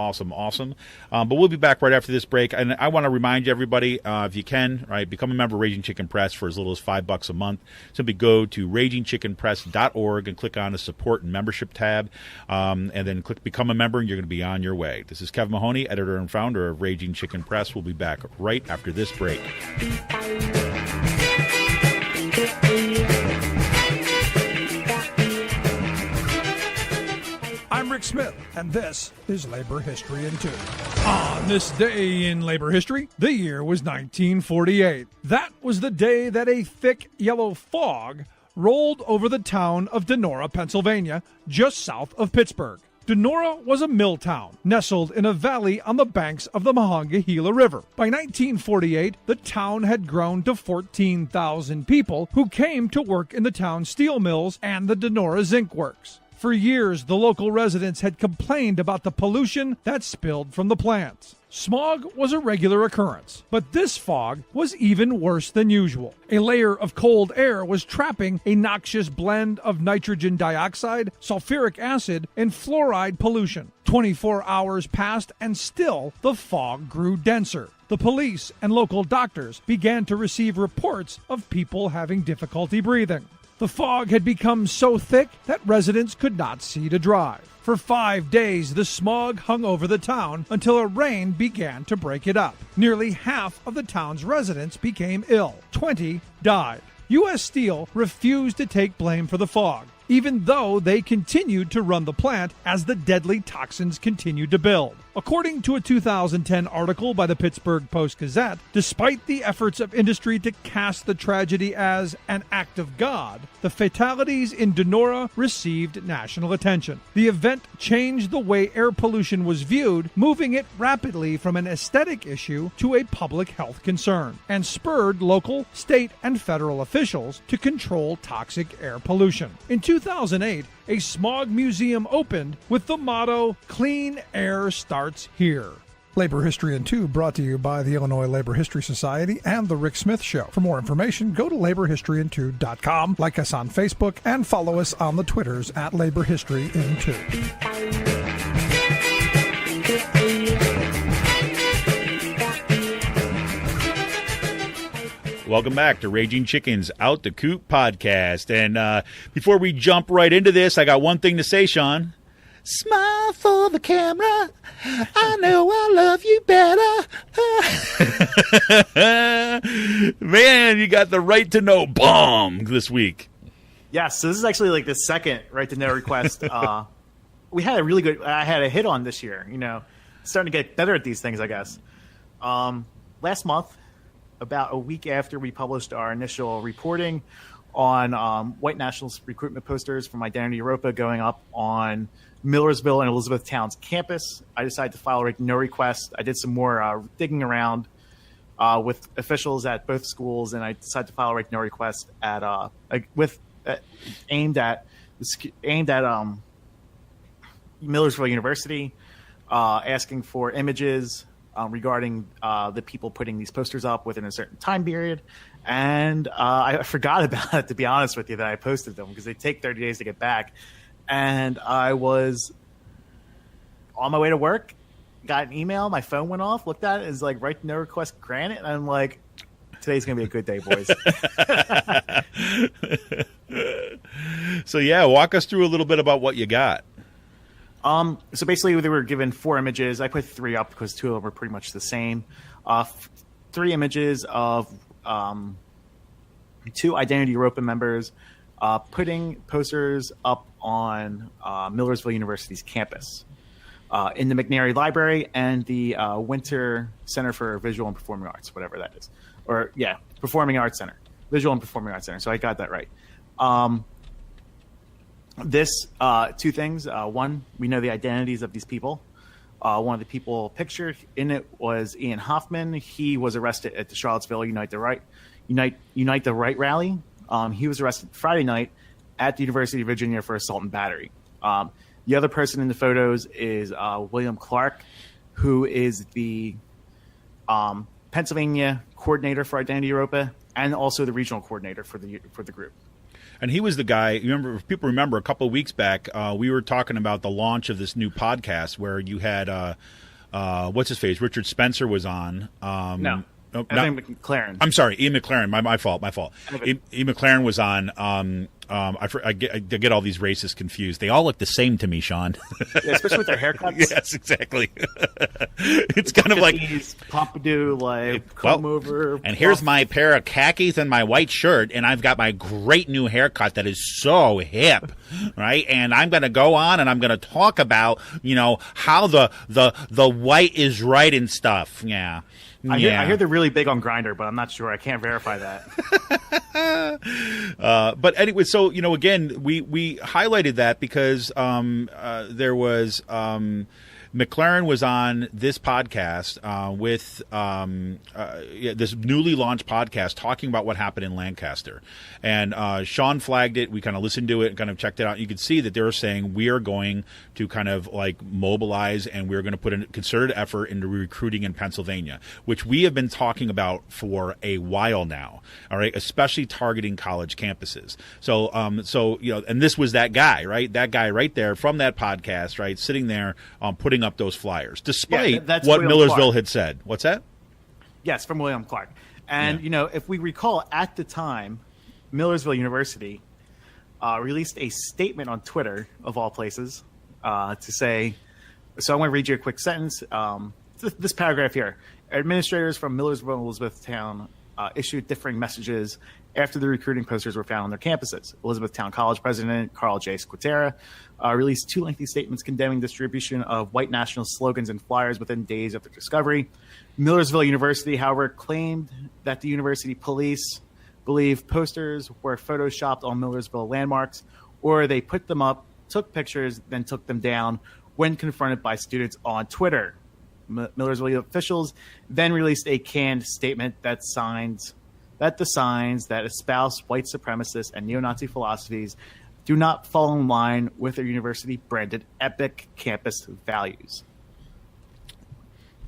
But we'll be back right after this break. And I want to remind everybody, if you can, right, become a member of Raging Chicken Press for as little as $5 a month. Simply go to ragingchickenpress.org and click on the support and membership tab, and then click become a member, and you're going to be on your way. This is Kevin Mahoney, editor and founder of Raging Chicken Press. We'll be back right after this break. I'm Rick Smith, and this is Labor History in 2. On this day in labor history, the year was 1948. That was the day that a thick yellow fog rolled over the town of Donora, Pennsylvania, just south of Pittsburgh. Donora was a mill town, nestled in a valley on the banks of the Monongahela River. By 1948, the town had grown to 14,000 people who came to work in the town's steel mills and the Donora Zinc Works. For years, the local residents had complained about the pollution that spilled from the plants. Smog was a regular occurrence, but this fog was even worse than usual. A layer of cold air was trapping a noxious blend of nitrogen dioxide, sulfuric acid, and fluoride pollution. 24 hours passed, and still the fog grew denser. The police and local doctors began to receive reports of people having difficulty breathing. The fog had become so thick that residents could not see to drive. For 5 days, the smog hung over the town until a rain began to break it up. Nearly half of the town's residents became ill. 20 died. U.S. Steel refused to take blame for the fog, even though they continued to run the plant as the deadly toxins continued to build. According to a 2010 article by the Pittsburgh Post-Gazette, despite the efforts of industry to cast the tragedy as an act of God, the fatalities in Donora received national attention. The event changed the way air pollution was viewed, moving it rapidly from an aesthetic issue to a public health concern, and spurred local, state, and federal officials to control toxic air pollution. In 2008, a smog museum opened with the motto, "Clean air starts here." Labor History in 2 brought to you by the Illinois Labor History Society and The Rick Smith Show. For more information, go to laborhistoryin2.com, like us on Facebook, and follow us on the Twitters at Labor History in 2. Welcome back to Raging Chicken's Out the Coop podcast. And before we jump right into this, I got one thing to say, Sean. Smile for the camera. I know I love you better. Man, you got the right to know bomb this week. Yes, so this is actually like the second right to know request. We had I had a hit on this year, starting to get better at these things, I guess. Last month, about a week after we published our initial reporting on white nationalist recruitment posters from Identity Evropa going up on Millersville and Elizabethtown's campus, I decided to file a right to know request. I did some more digging around with officials at both schools, and I decided to file a right to know request aimed at Millersville University, asking for images regarding the people putting these posters up within a certain time period. And I forgot about it, to be honest with you, that I posted them because they take 30 days to get back. And I was on my way to work, got an email, my phone went off, looked at it, it's like right to know request granted. And I'm like, today's going to be a good day, boys. So, yeah, walk us through a little bit about what you got. So basically, they were given 4 images. I put 3 up because 2 of them were pretty much the same. 3 images of 2 Identity Evropa members putting posters up on Millersville University's campus in the McNary Library and the Winter Center for Visual and Performing Arts, whatever that is. Performing Arts Center. Visual and Performing Arts Center. So I got that right. This 2 things. One, we know the identities of these people. One of the people pictured in it was Ian Hoffman. He was arrested at the Charlottesville Unite the Right rally. He was arrested Friday night at the University of Virginia for assault and battery. The other person in the photos is William Clark, who is the Pennsylvania coordinator for Identity Evropa and also the regional coordinator for the group. And he was the guy, people remember a couple of weeks back, we were talking about the launch of this new podcast where you had, what's his face? Richard Spencer was on. No. Ian McLaren. I'm sorry, Ian McLaren. My fault. Ian McLaren was on. I get all these races confused. They all look the same to me, Sean. Yeah, especially with their haircuts. Yes, exactly. It's kind of like pompadour, comb over. And here's my pair of khakis and my white shirt, and I've got my great new haircut that is so hip, right? And I'm going to go on and I'm going to talk about how the white is right and stuff. Yeah. I hear they're really big on Grindr, but I'm not sure. I can't verify that. But anyway, so again, we highlighted that because there was McLaren was on this podcast with this newly launched podcast talking about what happened in Lancaster. And Sean flagged it. We kind of listened to it and kind of checked it out. You could see that they were saying we are going to kind of like mobilize and we're going to put a concerted effort into recruiting in Pennsylvania, which we have been talking about for a while now. All right, especially targeting college campuses. So and this was that guy, right? That guy right there from that podcast, right, sitting there putting up those flyers, despite what William Millersville Clark had said. What's that? Yes, from William Clark. And, if we recall, at the time, Millersville University released a statement on Twitter, of all places, to say, so I want to read you a quick sentence. This paragraph here. Administrators from Millersville and Elizabethtown issued differing messages after the recruiting posters were found on their campuses. Elizabethtown College President Carl J. Squatera released 2 lengthy statements condemning distribution of white nationalist slogans and flyers within days of their discovery. Millersville University, however, claimed that the university police believe posters were photoshopped on Millersville landmarks, or they put them up, took pictures, then took them down when confronted by students on Twitter. Millersville officials then released a canned statement that the signs that espouse white supremacist and neo-Nazi philosophies do not fall in line with their university-branded epic campus values.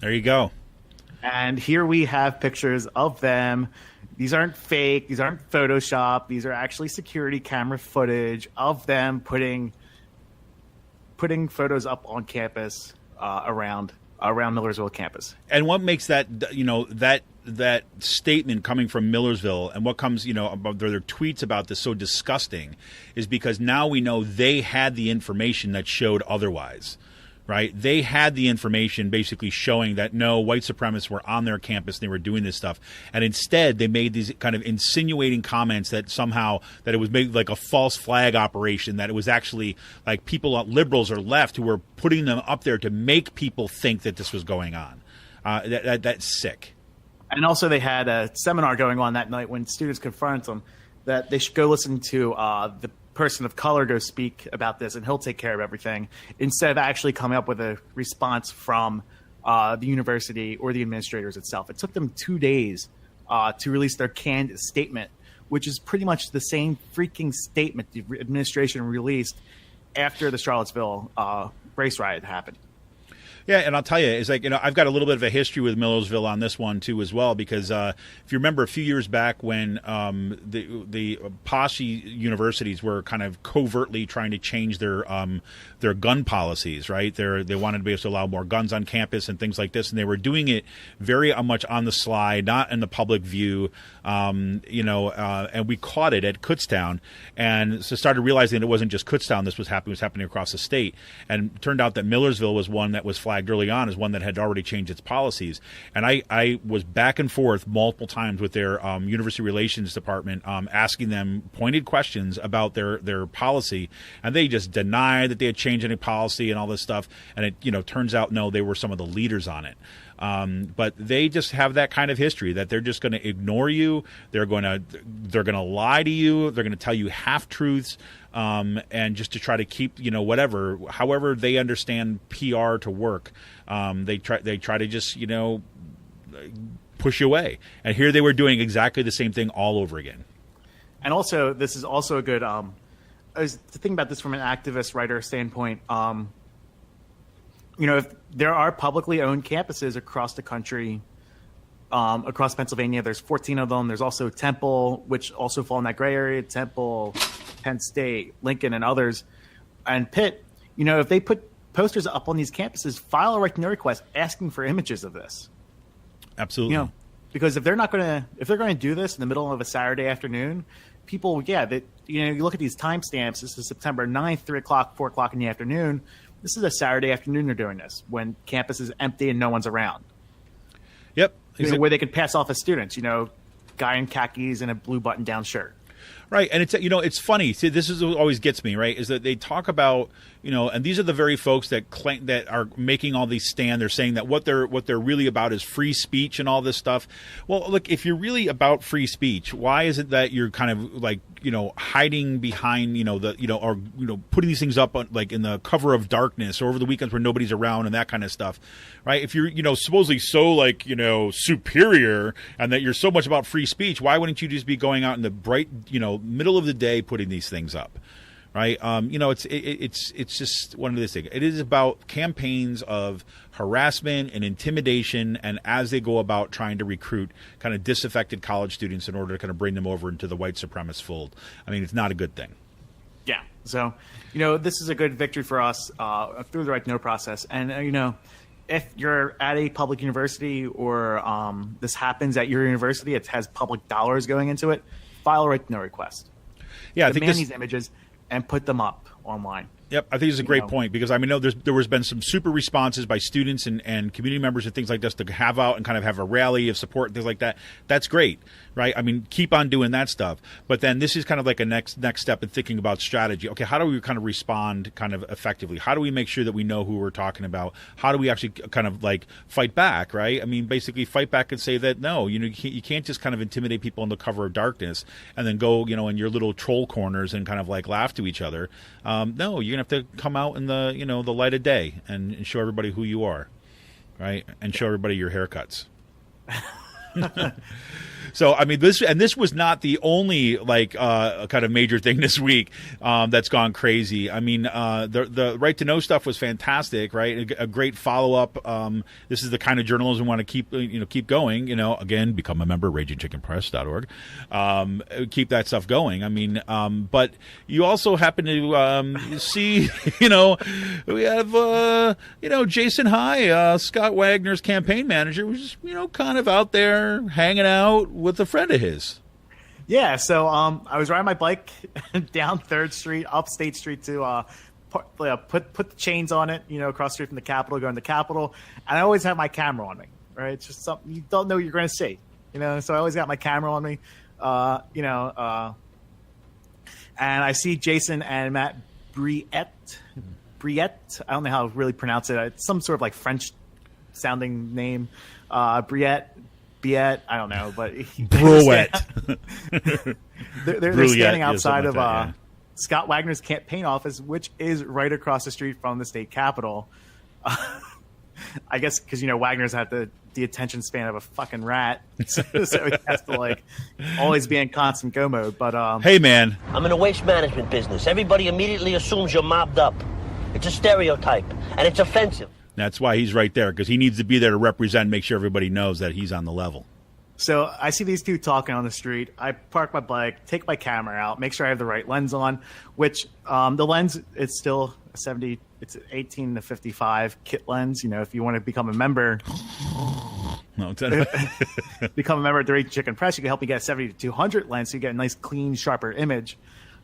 There you go. And here we have pictures of them. These aren't fake. These aren't Photoshop. These are actually security camera footage of them putting photos up on campus around Millersville campus. And what makes that that statement coming from Millersville and what comes, about their tweets about this so disgusting is because now we know they had the information that showed otherwise. Right? They had the information basically showing that no, white supremacists were on their campus and they were doing this stuff. And instead, they made these kind of insinuating comments that somehow that it was made like a false flag operation, that it was actually like people, liberals or left, who were putting them up there to make people think that this was going on. That's sick. And also they had a seminar going on that night when students confronted them that they should go listen to the person of color go speak about this and he'll take care of everything, instead of actually coming up with a response from the university or the administrators itself. It took them 2 days to release their canned statement, which is pretty much the same freaking statement the administration released after the Charlottesville race riot happened. Yeah, and I'll tell you, it's like, I've got a little bit of a history with Millersville on this one too as well, because if you remember a few years back when the posse universities were kind of covertly trying to change their gun policies, right? They wanted to be able to allow more guns on campus and things like this, and they were doing it very much on the sly, not in the public view, and we caught it at Kutztown, and so started realizing that it wasn't just Kutztown this was happening; it was happening across the state, and it turned out that Millersville was one that was flagged early on as one that had already changed its policies. And I was back and forth multiple times with their university relations department, asking them pointed questions about their policy, and they just denied that they had changed any policy and all this stuff. And it turns out no, they were some of the leaders on it. But they just have that kind of history that they're just going to ignore you. They're going to lie to you. They're going to tell you half truths. And just to try to keep, however they understand PR to work, they try to just, push you away. And here they were doing exactly the same thing all over again. And also, this is also a good, to think about this from an activist writer standpoint, if there are publicly owned campuses across the country, across Pennsylvania, there's 14 of them. There's also Temple, which also fall in that gray area, Temple, Penn State, Lincoln, and others, and Pitt. If they put posters up on these campuses, file a right to know request asking for images of this. Absolutely. Because if they're going to do this in the middle of a Saturday afternoon, people, you look at these timestamps. This is September 9th, 3 o'clock, 4 o'clock in the afternoon. This is a Saturday afternoon they're doing this when campus is empty and no one's around. Yep. Where they could pass off as students, guy in khakis and a blue button-down shirt. Right, and it's funny. See, this is what always gets me, right? Is that they talk about, and these are the very folks that claim that are making all these stand. They're saying that what they're really about is free speech and all this stuff. Well, look, if you're really about free speech, why is it that you're kind of like hiding behind putting these things up on, like in the cover of darkness or over the weekends where nobody's around and that kind of stuff, right? If you're supposedly so superior and that you're so much about free speech, why wouldn't you just be going out in the bright middle of the day putting these things up? Right. It's just one of these things. It is about campaigns of harassment and intimidation, and as they go about trying to recruit kind of disaffected college students in order to kind of bring them over into the white supremacist fold. I mean, it's not a good thing. Yeah. So, this is a good victory for us through the right to know process. And, if you're at a public university or this happens at your university, it has public dollars going into it, file a right to know request. Yeah, Demand these images and put them up online. Yep, I think it's a great point because there has been some super responses by students and community members and things like this to have out and kind of have a rally of support and things like that. That's great, right? I mean, keep on doing that stuff. But then this is kind of like a next step in thinking about strategy. Okay, how do we kind of respond kind of effectively? How do we make sure that we know who we're talking about? How do we actually kind of like fight back, right? I mean, basically fight back and say that no, you can't just kind of intimidate people in the cover of darkness and then go, in your little troll corners and kind of like laugh to each other. No, you're gonna have to come out in the the light of day and show everybody who you are, right? And show everybody your haircuts. So I mean, this was not the only like kind of major thing this week that's gone crazy. I mean, the right to know stuff was fantastic, right? A great follow up. This is the kind of journalism we want to keep going. Again, become a member, ragingchickenpress.org. Keep that stuff going. I mean, but you also happen to see, we have Jason High, Scott Wagner's campaign manager, was kind of out there hanging out with a friend of his. Yeah, so I was riding my bike down 3rd Street, up State Street to put the chains on it, across the street from the Capitol, going to the Capitol, and I always have my camera on me, right? It's just something you don't know what you're going to see, so I always got my camera on me, and I see Jason and Matt Brouillette, I don't know how to really pronounce it. It's some sort of like French-sounding name, Brouillette, I don't know, but Brouillette. they're standing outside of Scott Wagner's campaign office, which is right across the street from the state capitol. I guess because Wagner's had the attention span of a fucking rat, so he has to always be in constant go mode. But hey, man, I'm in a waste management business. Everybody immediately assumes you're mobbed up. It's a stereotype, and it's offensive. That's why he's right there, because he needs to be there to represent, make sure everybody knows that he's on the level. So I see these two talking on the street. I park my bike, take my camera out, make sure I have the right lens on, which the lens, it's still a 70, it's 18 to 55 kit lens. If you want to become a member, become a member at the Raging Chicken Press, you can help me get a 70 to 200 lens so you get a nice, clean, sharper image.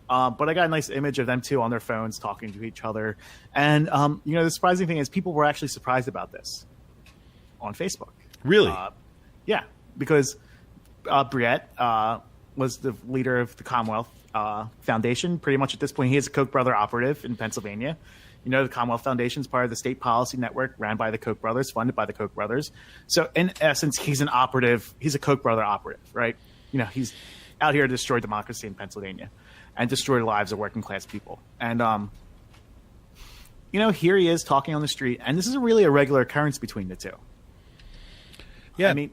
But I got a nice image of them two on their phones talking to each other. And, the surprising thing is people were actually surprised about this on Facebook. Really? Yeah, because Brouillette was the leader of the Commonwealth Foundation. Pretty much at this point, he is a Koch Brother operative in Pennsylvania. The Commonwealth Foundation is part of the state policy network ran by the Koch brothers, funded by the Koch brothers. So in essence, he's an operative. He's a Koch Brother operative, right? He's out here to destroy democracy in Pennsylvania and destroy the lives of working class people. And, here he is talking on the street, and this is really a regular occurrence between the two. Yeah. I mean,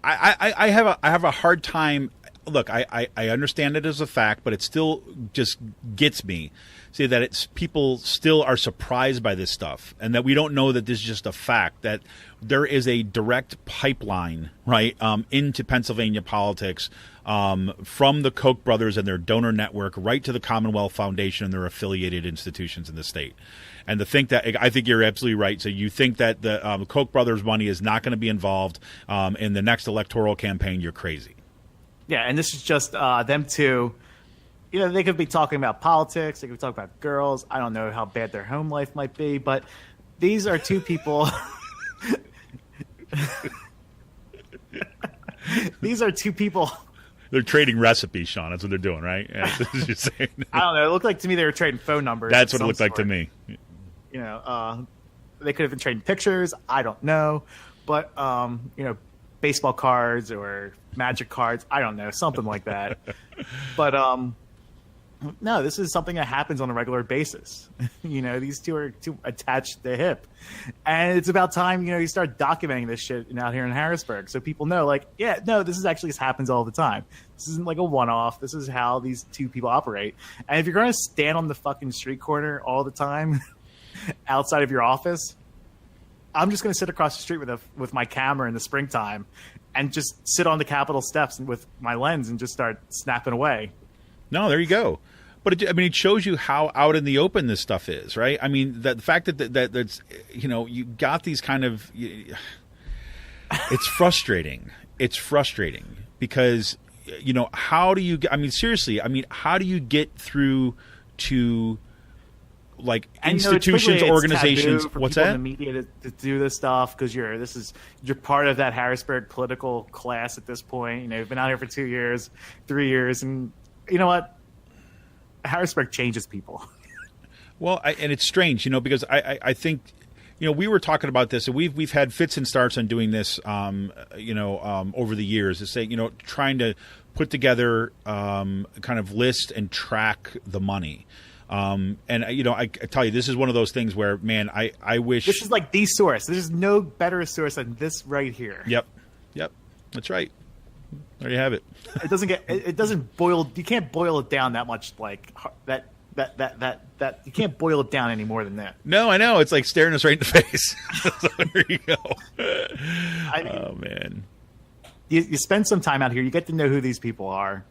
I have a hard time. Look, I understand it as a fact, but it still just gets me. See that it's people still are surprised by this stuff, and that we don't know that this is just a fact, that there is a direct pipeline, right, into Pennsylvania politics from the Koch brothers and their donor network right to the Commonwealth Foundation and their affiliated institutions in the state. And to think that, I think you're absolutely right. So you think that the Koch brothers' money is not going to be involved in the next electoral campaign, you're crazy. Yeah, and this is just them two. They could be talking about politics. They could be talking about girls. I don't know how bad their home life might be, but these are two people. These are two people. They're trading recipes, Sean. That's what they're doing, right? Yeah, that's what you're saying. I don't know. It looked like to me they were trading phone numbers. That's what it looked like to me. They could have been trading pictures. I don't know. But, baseball cards or magic cards. I don't know. Something like that. But, no, this is something that happens on a regular basis. These two are too attached to the hip. And it's about time, you start documenting this shit out here in Harrisburg. So people know, this happens all the time. This isn't like a one-off. This is how these two people operate. And if you're going to stand on the fucking street corner all the time outside of your office, I'm just going to sit across the street with my camera in the springtime and just sit on the Capitol steps with my lens and just start snapping away. No, there you go. But it shows you how out in the open this stuff is, right? I mean, the fact that's you got these kind of, it's frustrating. It's frustrating because how do you? Seriously. How do you get through to institutions, organizations? What's that? In the media to do this stuff because you're part of that Harrisburg political class at this point. You've been out here for 2 years, 3 years, and you know what? Harrisburg changes people. Well, and it's strange, because I think, we were talking about this, and we've had fits and starts on doing this, over the years. To say, trying to put together kind of list and track the money. And I tell you, this is one of those things where, man, I wish this is like the source. There's no better source than this right here. Yep, that's right. There you have it. It doesn't boil. You can't boil it down that much. Like that. You can't boil it down any more than that. No, I know. It's like staring us right in the face. So there you go. Oh man. You spend some time out here. You get to know who these people are,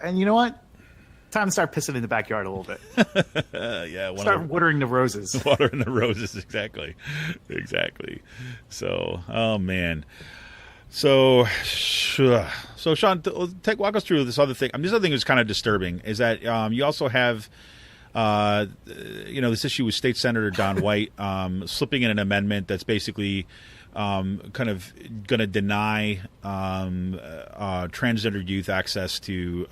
and you know what? Time to start pissing in the backyard a little bit. Yeah, start watering the roses. Watering the roses, exactly. So, oh man. So Sean, walk us through this other thing. This other thing that's kind of disturbing is that you also have, this issue with State Senator Don White slipping in an amendment that's basically kind of going to deny transgendered youth access to.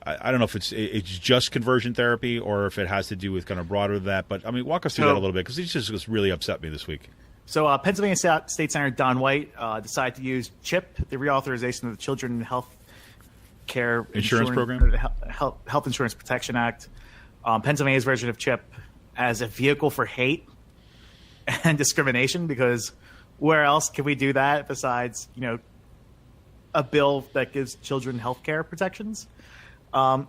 I don't know if it's just conversion therapy or if it has to do with kind of broader than that. But I mean, walk us through that a little bit because it just really upset me this week. So Pennsylvania State Senator Don White decided to use CHIP, the reauthorization of the Children Health Care Insurance Program, Health Insurance Protection Act, Pennsylvania's version of CHIP, as a vehicle for hate and discrimination. Because where else can we do that besides a bill that gives children health care protections?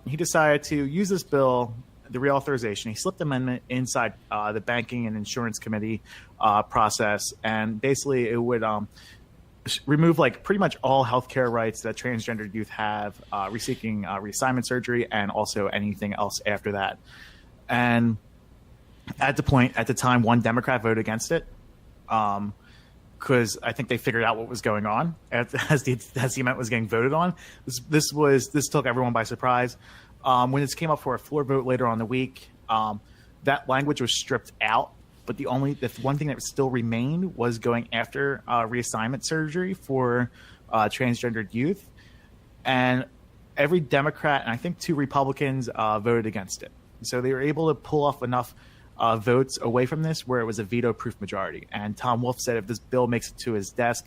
He decided to use this bill, the reauthorization. He slipped amendment inside the Banking and Insurance Committee process, and basically it would remove pretty much all healthcare rights that transgendered youth have, seeking reassignment surgery, and also anything else after that. And at the time, one Democrat voted against it, because I think they figured out what was going on as the amendment was getting voted on. This took everyone by surprise. When this came up for a floor vote later on in the week, that language was stripped out. But the one thing that still remained was going after reassignment surgery for transgendered youth. And every Democrat and I think 2 Republicans voted against it. So they were able to pull off enough votes away from this where it was a veto-proof majority. And Tom Wolf said if this bill makes it to his desk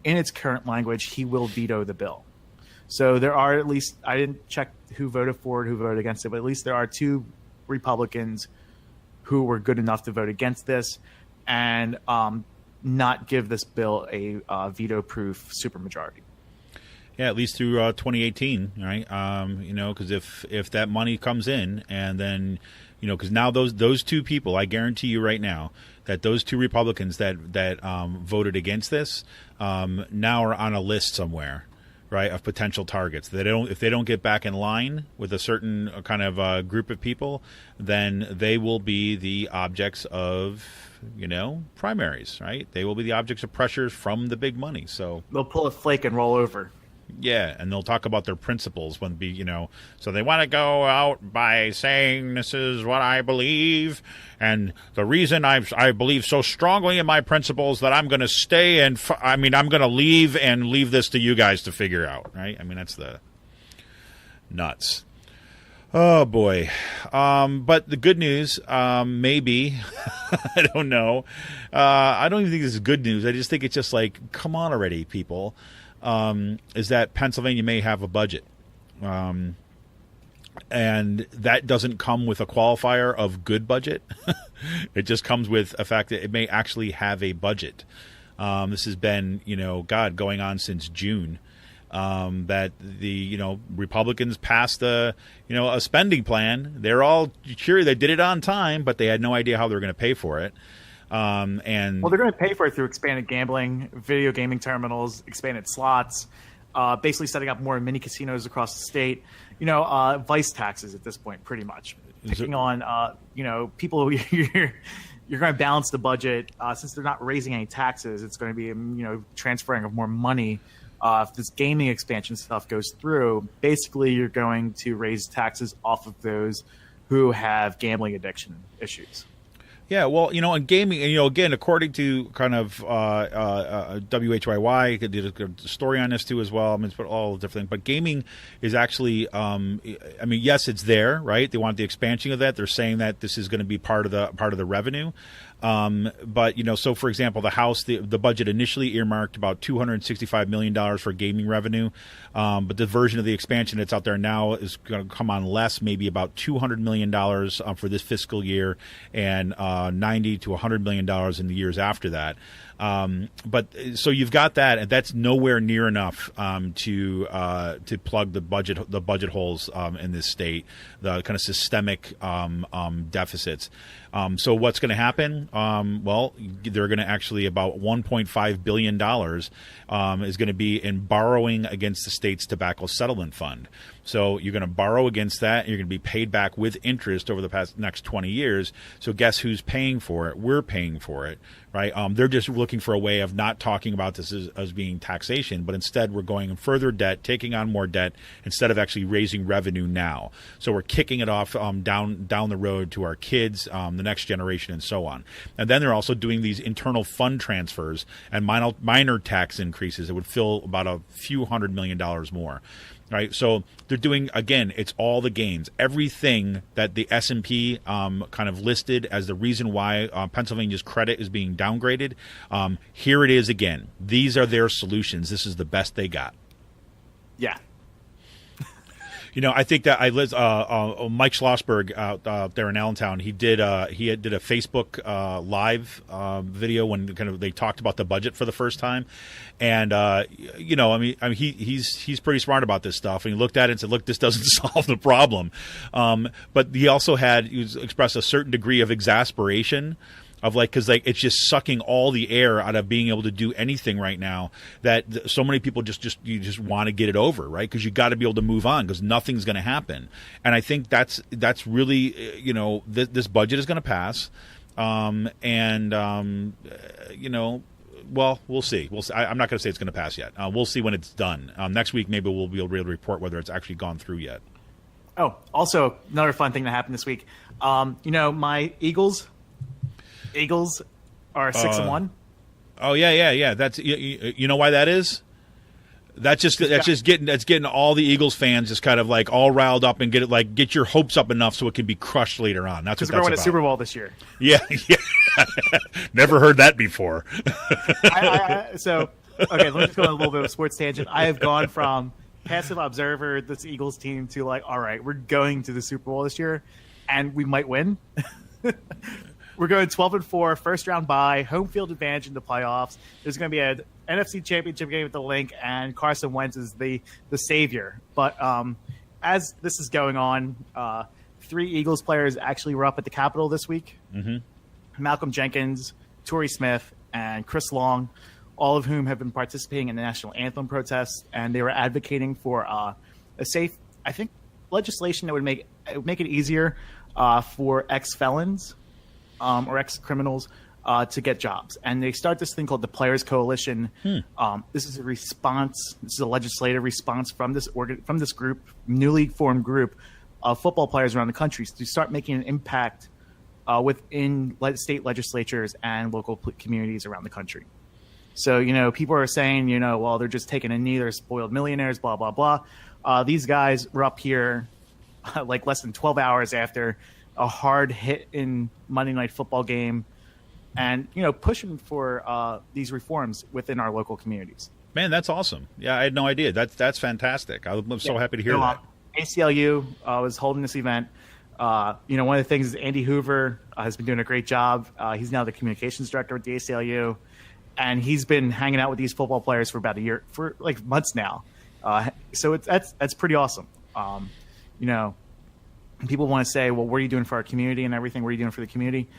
in its current language, he will veto the bill. So there are at least, I didn't check who voted for it, who voted against it, but at least there are 2 Republicans who were good enough to vote against this and not give this bill a veto-proof supermajority. Yeah, at least through 2018, right? Because if that money comes in and then, because now those 2 people, I guarantee you right now that those 2 Republicans that voted against this now are on a list somewhere, right, of potential targets. If they don't get back in line with a certain kind of group of people, then they will be the objects of, primaries, right? They will be the objects of pressures from the big money. So they'll pull a flake and roll over. Yeah, and they'll talk about their principles so they want to go out by saying this is what I believe, and the reason I believe so strongly in my principles that I'm going to stay and I'm going to leave this to you guys to figure out, right? I mean, that's the nuts. Oh boy. But the good news, maybe, I don't know. I don't even think this is good news. I just think it's just come on already, people. Is that Pennsylvania may have a budget. And that doesn't come with a qualifier of good budget. It just comes with a fact that it may actually have a budget. This has been, going on since June. That the, Republicans passed a spending plan. They're all sure they did it on time, but they had no idea how they were going to pay for it. They're going to pay for it through expanded gambling, video gaming terminals, expanded slots, basically setting up more mini casinos across the state. Vice taxes at this point, pretty much. Picking on, people you're going to balance the budget. Since they're not raising any taxes, it's going to be, transferring of more money. If this gaming expansion stuff goes through, basically you're going to raise taxes off of those who have gambling addiction issues. Yeah, well, in gaming, again, according to kind of WHYY, did a story on this too as well. It's all different, but gaming is actually, yes, it's there, right? They want the expansion of that. They're saying that this is going to be part of the revenue, But, so for example, the House, the budget initially earmarked about $265 million for gaming revenue. But the version of the expansion that's out there now is going to come on less, maybe about $200 million for this fiscal year, and $90 to $100 million in the years after that. But so you've got that, and that's nowhere near enough to plug the budget holes in this state, the kind of systemic deficits. So what's going to happen? Well, they're going to actually about $1.5 billion is going to be in borrowing against the state's tobacco settlement fund. So you're going to borrow against that, and you're going to be paid back with interest over the next 20 years. So guess who's paying for it? We're paying for it, right? They're just looking for a way of not talking about this as being taxation, but instead we're going in further debt, taking on more debt instead of actually raising revenue now. So we're kicking it off down the road to our kids, the next generation, and so on. And then they're also doing these internal fund transfers and minor tax increases that would fill about a few $100 million more. Right, so they're doing, again, it's all the gains. Everything that the S&P kind of listed as the reason why Pennsylvania's credit is being downgraded, here it is again. These are their solutions. This is the best they got. Yeah. I think that Mike Schlossberg out there in Allentown, he did a Facebook live video when kind of they talked about the budget for the first time, and he's pretty smart about this stuff, and he looked at it and said, look, this doesn't solve the problem, but he also expressed a certain degree of exasperation. Because it's just sucking all the air out of being able to do anything right now, that so many people just want to get it over, right? Because you got to be able to move on, because nothing's going to happen. And I think that's really, this budget is going to pass, well, we'll see. I'm not going to say it's going to pass yet. We'll see when it's done. Next week, maybe we'll be able to report whether it's actually gone through yet. Oh, also another fun thing that happened this week. My Eagles are 6-1. Oh yeah. That's you know why that is? That's getting all the Eagles fans just kind of like all riled up and get your hopes up enough so it can be crushed later on. That's what that's about. Because we're going to Super Bowl this year. Yeah. Never heard that before. So let me just go on a little bit of a sports tangent. I have gone from passive observer this Eagles team to all right, we're going to the Super Bowl this year, and we might win. We're going 12-4, first round bye, home field advantage in the playoffs. There's going to be an NFC Championship game at the Link, and Carson Wentz is the savior. But as this is going on, 3 Eagles players actually were up at the Capitol this week. Mm-hmm. Malcolm Jenkins, Torrey Smith, and Chris Long, all of whom have been participating in the national anthem protests, and they were advocating for a safe, I think, legislation that would make it easier for ex-felons or ex-criminals to get jobs. And they start this thing called the Players Coalition. This is a response. This is a legislative response from this group, newly formed group of football players around the country to start making an impact within state legislatures and local communities around the country. So, people are saying, well, they're just taking a knee. They're spoiled millionaires, blah, blah, blah. These guys were up here less than 12 hours after a hard hit in Monday Night Football game, and pushing for these reforms within our local communities. Man, that's awesome. Yeah, I had no idea. That's fantastic. I'm so happy to hear that. ACLU was holding this event. One of the things is Andy Hoover has been doing a great job. He's now the communications director at the ACLU, and he's been hanging out with these football players for about a year, for months now. So that's pretty awesome. People want to say, well, what are you doing for our community and everything? What are you doing for the community?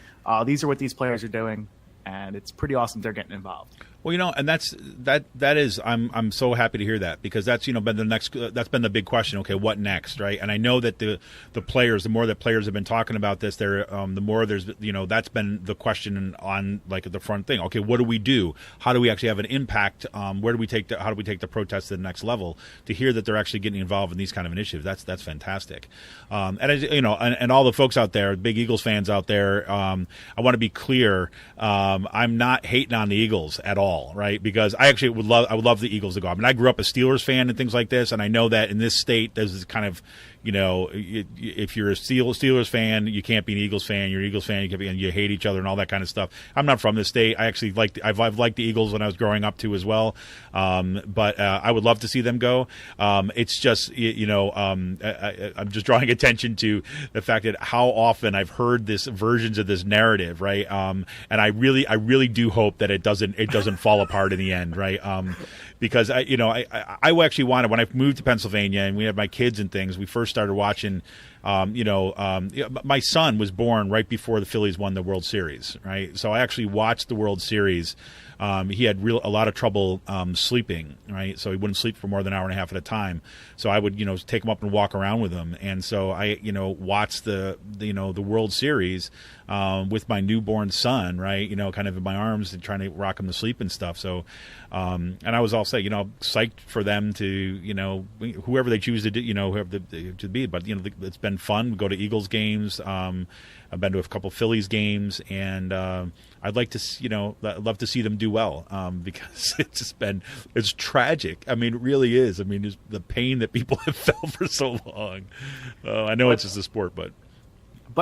These are what these players are doing, and it's pretty awesome they're getting involved. Well, and that is I'm so happy to hear that, because that's been that's been the big question. Okay, what next, right? And I know that the players, the more that players have been talking about this, the more there's that's been the question on the front thing. Okay, what do we do? How do we actually have an impact? How do we take the protests to the next level? To hear that they're actually getting involved in these kind of initiatives, that's fantastic. And all the folks out there, big Eagles fans out there, I want to be clear. I'm not hating on the Eagles at all. Right, because I actually would love the Eagles to go. I mean, I grew up a Steelers fan and things like this, and I know that in this state there's this kind of if you're a Steelers fan, you can't be an Eagles fan. You're an Eagles fan, you can't be, and you hate each other and all that kind of stuff. I'm not from this state. I actually I've liked the Eagles when I was growing up too as well. But I would love to see them go. It's just I'm just drawing attention to the fact that how often I've heard this versions of this narrative, right? And I really do hope that it doesn't fall apart in the end, right? Because I actually wanted, when I moved to Pennsylvania and we had my kids and things, we first started watching. My son was born right before the Phillies won the World Series, right? So I actually watched the World Series. He had a lot of trouble sleeping, right? So he wouldn't sleep for more than an hour and a half at a time. So I would, take him up and walk around with him. And so I, watched the World Series with my newborn son, right? kind of in my arms and trying to rock him to sleep and stuff. So, and I was all psyched for them to, whoever they choose to do, whoever to be. But it's been fun. We go to Eagles games. I've been to a couple Phillies games, and I'd like to, love to see them do well because it's tragic. I mean, it really is. I mean, just the pain that people have felt for so long. I know it's just a sport, but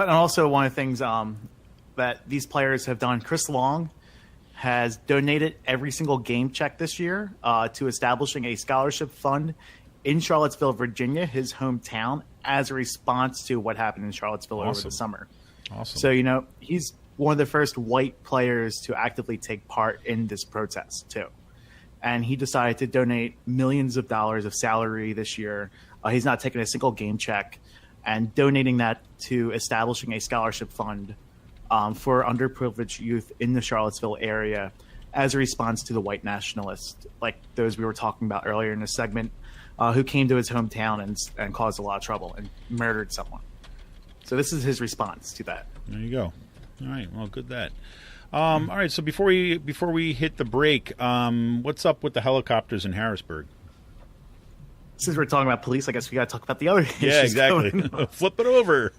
also one of the things that these players have done, Chris Long has donated every single game check this year to establishing a scholarship fund in Charlottesville, Virginia, his hometown, as a response to what happened in Charlottesville over the summer. Awesome. So, he's one of the first white players to actively take part in this protest, too. And he decided to donate millions of dollars of salary this year. He's not taking a single game check, and donating that to establishing a scholarship fund for underprivileged youth in the Charlottesville area as a response to the white nationalists, like those we were talking about earlier in this segment, who came to his hometown and caused a lot of trouble and murdered someone. So this is his response to that. There you go. All right. Well, good that. All right. So before we hit the break, what's up with the helicopters in Harrisburg? Since we're talking about police, I guess we got to talk about the other issues. Yeah, exactly. Flip it over.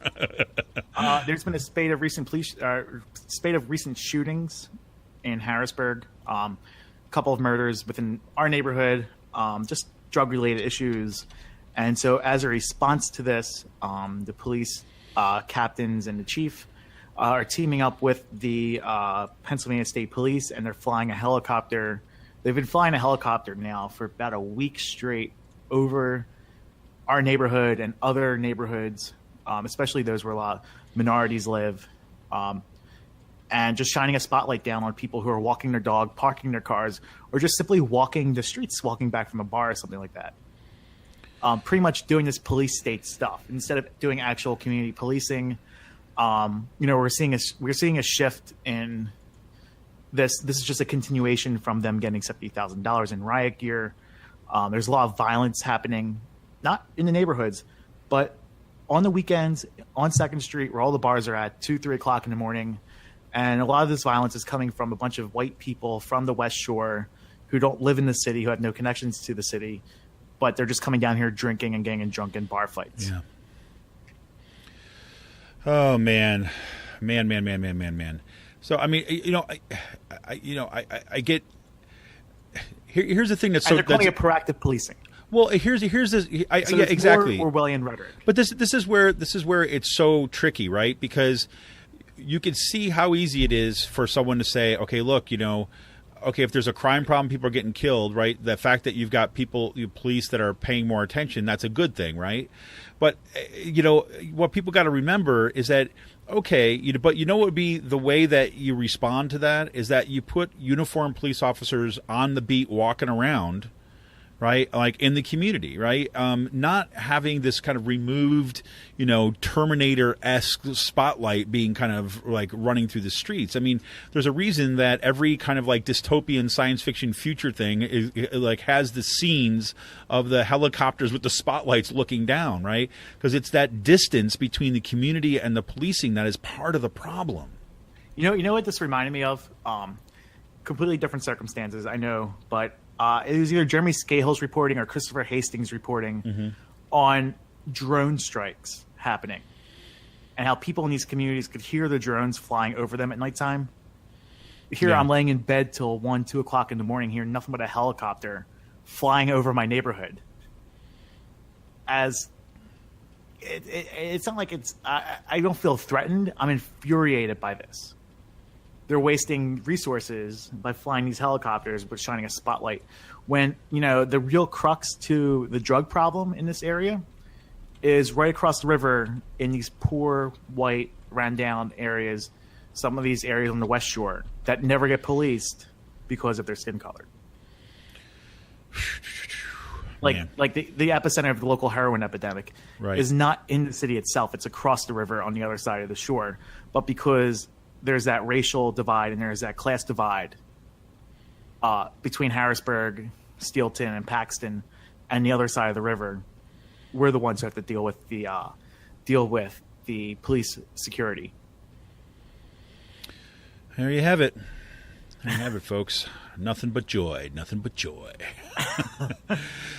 There's been a spate of recent shootings in Harrisburg. A couple of murders within our neighborhood. Just drug-related issues. And so as a response to this, the police captains and the chief are teaming up with the Pennsylvania State Police, and they're flying a helicopter. They've been flying a helicopter now for about a week straight over our neighborhood and other neighborhoods, especially those where a lot of minorities live, and just shining a spotlight down on people who are walking their dog, parking their cars, or just simply walking the streets, walking back from a bar or something like that. Pretty much doing this police state stuff instead of doing actual community policing. We're seeing a shift in this. This is just a continuation from them getting $70,000 in riot gear. There's a lot of violence happening, not in the neighborhoods, but on the weekends on 2nd Street, where all the bars are at 2-3 o'clock in the morning. And a lot of this violence is coming from a bunch of white people from the West Shore who don't live in the city, who have no connections to the city, but they're just coming down here drinking and getting in drunken bar fights. Yeah. Oh man. So I mean, I get. Here's the thing that's and they're calling it proactive policing. Well, here's this. Yeah, exactly. More Orwellian rhetoric. But this is where it's so tricky, right? Because you can see how easy it is for someone to say, okay, look, okay, if there's a crime problem, people are getting killed, right? The fact that you've got police that are paying more attention, that's a good thing, right? But, what people got to remember is that, okay, but what would be the way that you respond to that is that you put uniformed police officers on the beat walking around, right? Like in the community, right? Not having this kind of removed, Terminator-esque spotlight being kind of like running through the streets. I mean, there's a reason that every kind of like dystopian science fiction future thing is like has the scenes of the helicopters with the spotlights looking down, right? Because it's that distance between the community and the policing that is part of the problem. You know what this reminded me of? Completely different circumstances, I know, but it was either Jeremy Scahill's reporting or Christopher Hastings' reporting on drone strikes happening and how people in these communities could hear the drones flying over them at nighttime. Here I'm laying in bed till 1-2 o'clock in the morning, hearing nothing but a helicopter flying over my neighborhood. As it's not like it's. I don't feel threatened. I'm infuriated by this. They're wasting resources by flying these helicopters, but shining a spotlight when the real crux to the drug problem in this area is right across the river in these poor white rundown areas. Some of these areas on the West Shore that never get policed because of their skin color. Like the epicenter of the local heroin epidemic is not in the city itself. It's across the river on the other side of the shore. But because there's that racial divide and there's that class divide between Harrisburg, Steelton, and Paxton and the other side of the river, we're the ones who have to deal with the police security. There you have it. There you have it, folks. Nothing but joy. Nothing but joy.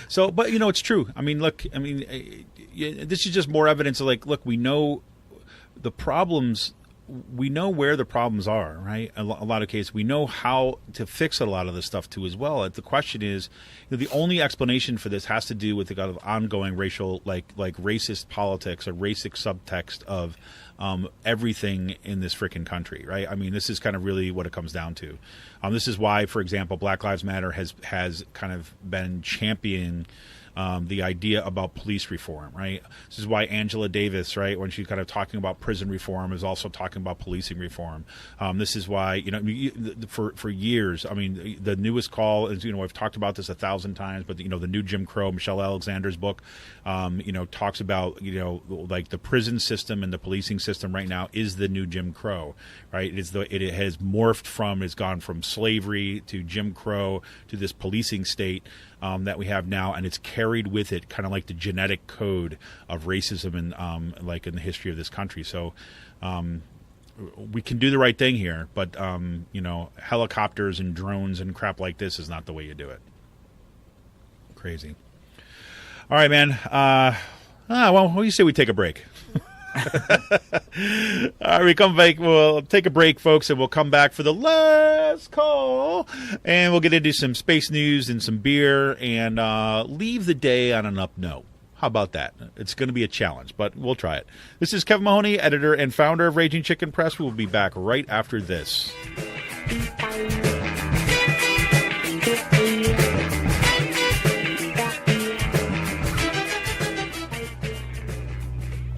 So, but it's true. I mean, look. I mean, this is just more evidence of look. We know the problems. We know where the problems are, right? A lot of cases, we know how to fix a lot of this stuff too, as well. The question is, the only explanation for this has to do with the kind of ongoing racial, like racist politics or racist subtext of everything in this freaking country, right? I mean, this is kind of really what it comes down to. This is why, for example, Black Lives Matter has kind of been championing the idea about police reform, right? This is why Angela Davis, right, when she's kind of talking about prison reform, is also talking about policing reform. This is why, for years, I mean, the newest call is, I've talked about this 1,000 times, but, the new Jim Crow, Michelle Alexander's book, talks about, like the prison system and the policing system right now is the new Jim Crow, right? It has morphed from, it's gone from slavery to Jim Crow to this policing state that we have now, and it's carried with it kind of like the genetic code of racism and like in the history of this country. So we can do the right thing here, but helicopters and drones and crap like this is not the way you do it. Crazy. All right, man. Well, what do you say we take a break? All right, we come back. We'll take a break, folks, and we'll come back for the last call, and we'll get into some space news and some beer, and leave the day on an up note. How about that? It's going to be a challenge, but we'll try it. This is Kevin Mahoney, editor and founder of Raging Chicken Press. We'll be back right after this.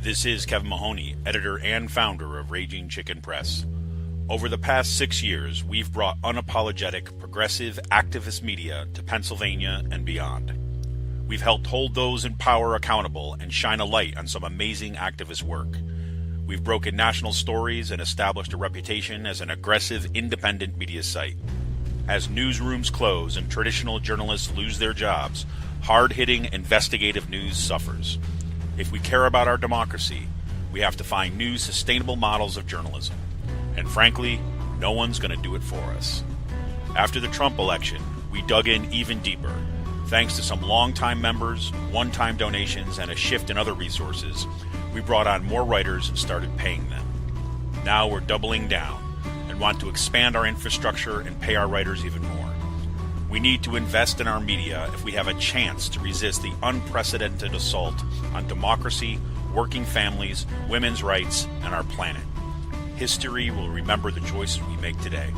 This is Kevin Mahoney, editor and founder of Raging Chicken Press. Over the past 6 years, we've brought unapologetic, progressive, activist media to Pennsylvania and beyond. We've helped hold those in power accountable and shine a light on some amazing activist work. We've broken national stories and established a reputation as an aggressive, independent media site. As newsrooms close and traditional journalists lose their jobs, hard-hitting investigative news suffers. If we care about our democracy, we have to find new sustainable models of journalism. And frankly, no one's going to do it for us. After the Trump election, we dug in even deeper. Thanks to some longtime members, one-time donations, and a shift in other resources, we brought on more writers and started paying them. Now we're doubling down and want to expand our infrastructure and pay our writers even more. We need to invest in our media if we have a chance to resist the unprecedented assault on democracy, working families, women's rights, and our planet. History will remember the choices we make today.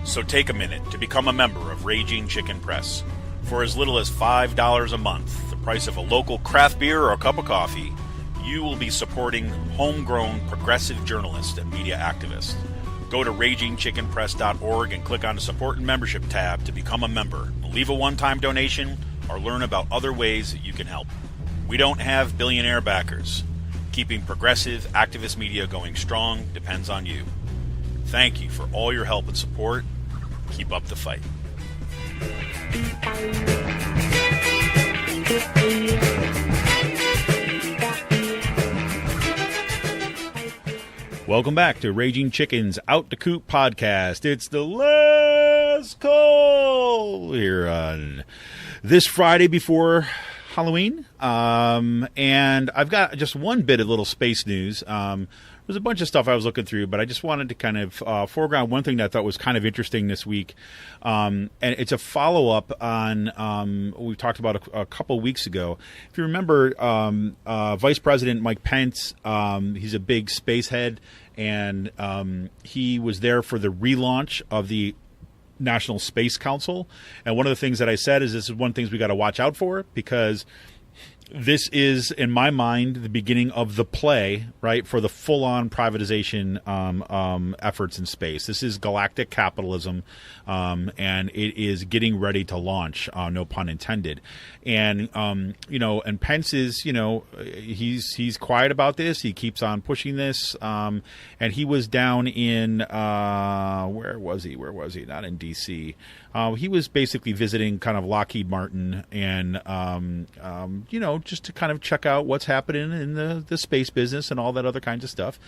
So take a minute to become a member of Raging Chicken Press. For as little as $5 a month, the price of a local craft beer or a cup of coffee, you will be supporting homegrown progressive journalists and media activists. Go to RagingChickenPress.org and click on the Support and Membership tab to become a member. Leave a one-time donation or learn about other ways that you can help. We don't have billionaire backers. Keeping progressive, activist media going strong depends on you. Thank you for all your help and support. Keep up the fight. Welcome back to Raging Chicken's Out the Coop podcast. It's the last call here on this Friday before Halloween. And I've got just one bit of little space news. there's a bunch of stuff I was looking through, but I just wanted to kind of foreground one thing that I thought was kind of interesting this week. And it's a follow-up on what we talked about a couple weeks ago. If you remember, Vice President Mike Pence, he's a big space head, and he was there for the relaunch of the National Space Council. And one of the things that I said is this is one of the things we got to watch out for, because this is, in my mind, the beginning of the play, right, for the full-on privatization efforts in space. This is galactic capitalism, and it is getting ready to launch, no pun intended. And, and Pence is, he's quiet about this. He keeps on pushing this. And he was down in, where was he? Not in D.C. He was basically visiting kind of Lockheed Martin and, just to kind of check out what's happening in the space business and all that other kinds of stuff.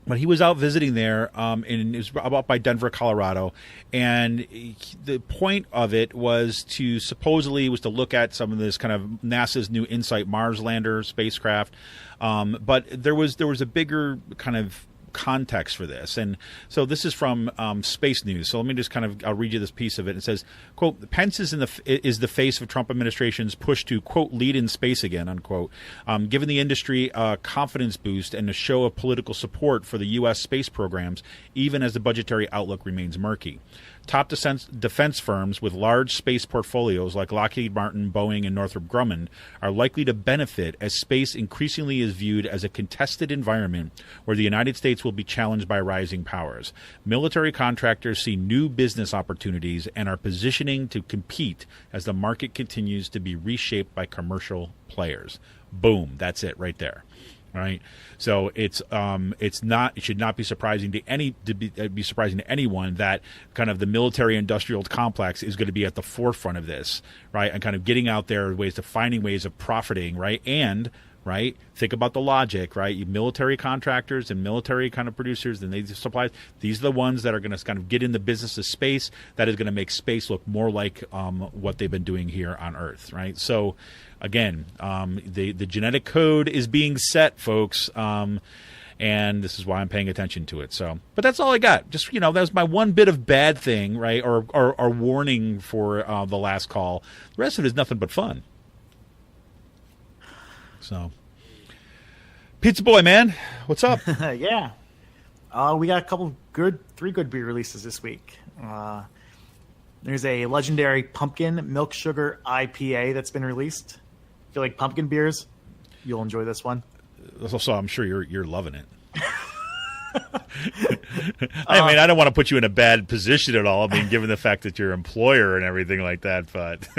But he was out visiting there, and it was about by Denver, Colorado. And the point of it was to look at some of this kind of NASA's new InSight Mars lander spacecraft. But there was a bigger kind of context for this. And so this is from Space News. So let me just I'll read you this piece of it. It says, quote, Pence is the face of Trump administration's push to, quote, lead in space again, unquote, giving the industry a confidence boost and a show of political support for the U.S. space programs, even as the budgetary outlook remains murky. Top defense firms with large space portfolios like Lockheed Martin, Boeing, and Northrop Grumman are likely to benefit as space increasingly is viewed as a contested environment where the United States will be challenged by rising powers. Military contractors see new business opportunities and are positioning to compete as the market continues to be reshaped by commercial players. Boom, that's it right there. Right, so it should not be surprising to be surprising to anyone that kind of the military-industrial complex is going to be at the forefront of this, right, and kind of getting out there finding ways of profiting, right, and right, think about the logic, right, you military contractors and military kind of producers and they supply, these are the ones that are going to kind of get in the business of space that is going to make space look more like what they've been doing here on Earth, right? So again, the genetic code is being set, folks, and this is why I'm paying attention to it. So, but that's all I got. Just, that was my one bit of bad thing, right, or warning for the last call. The rest of it is nothing but fun. So, Pizza Boy, man, what's up? Yeah, we got three good beer releases this week. There's a legendary pumpkin milk sugar IPA that's been released. If you like pumpkin beers, you'll enjoy this one. So I'm sure you're loving it. I mean, I don't want to put you in a bad position at all. I mean, given the fact that you're an employer and everything like that, but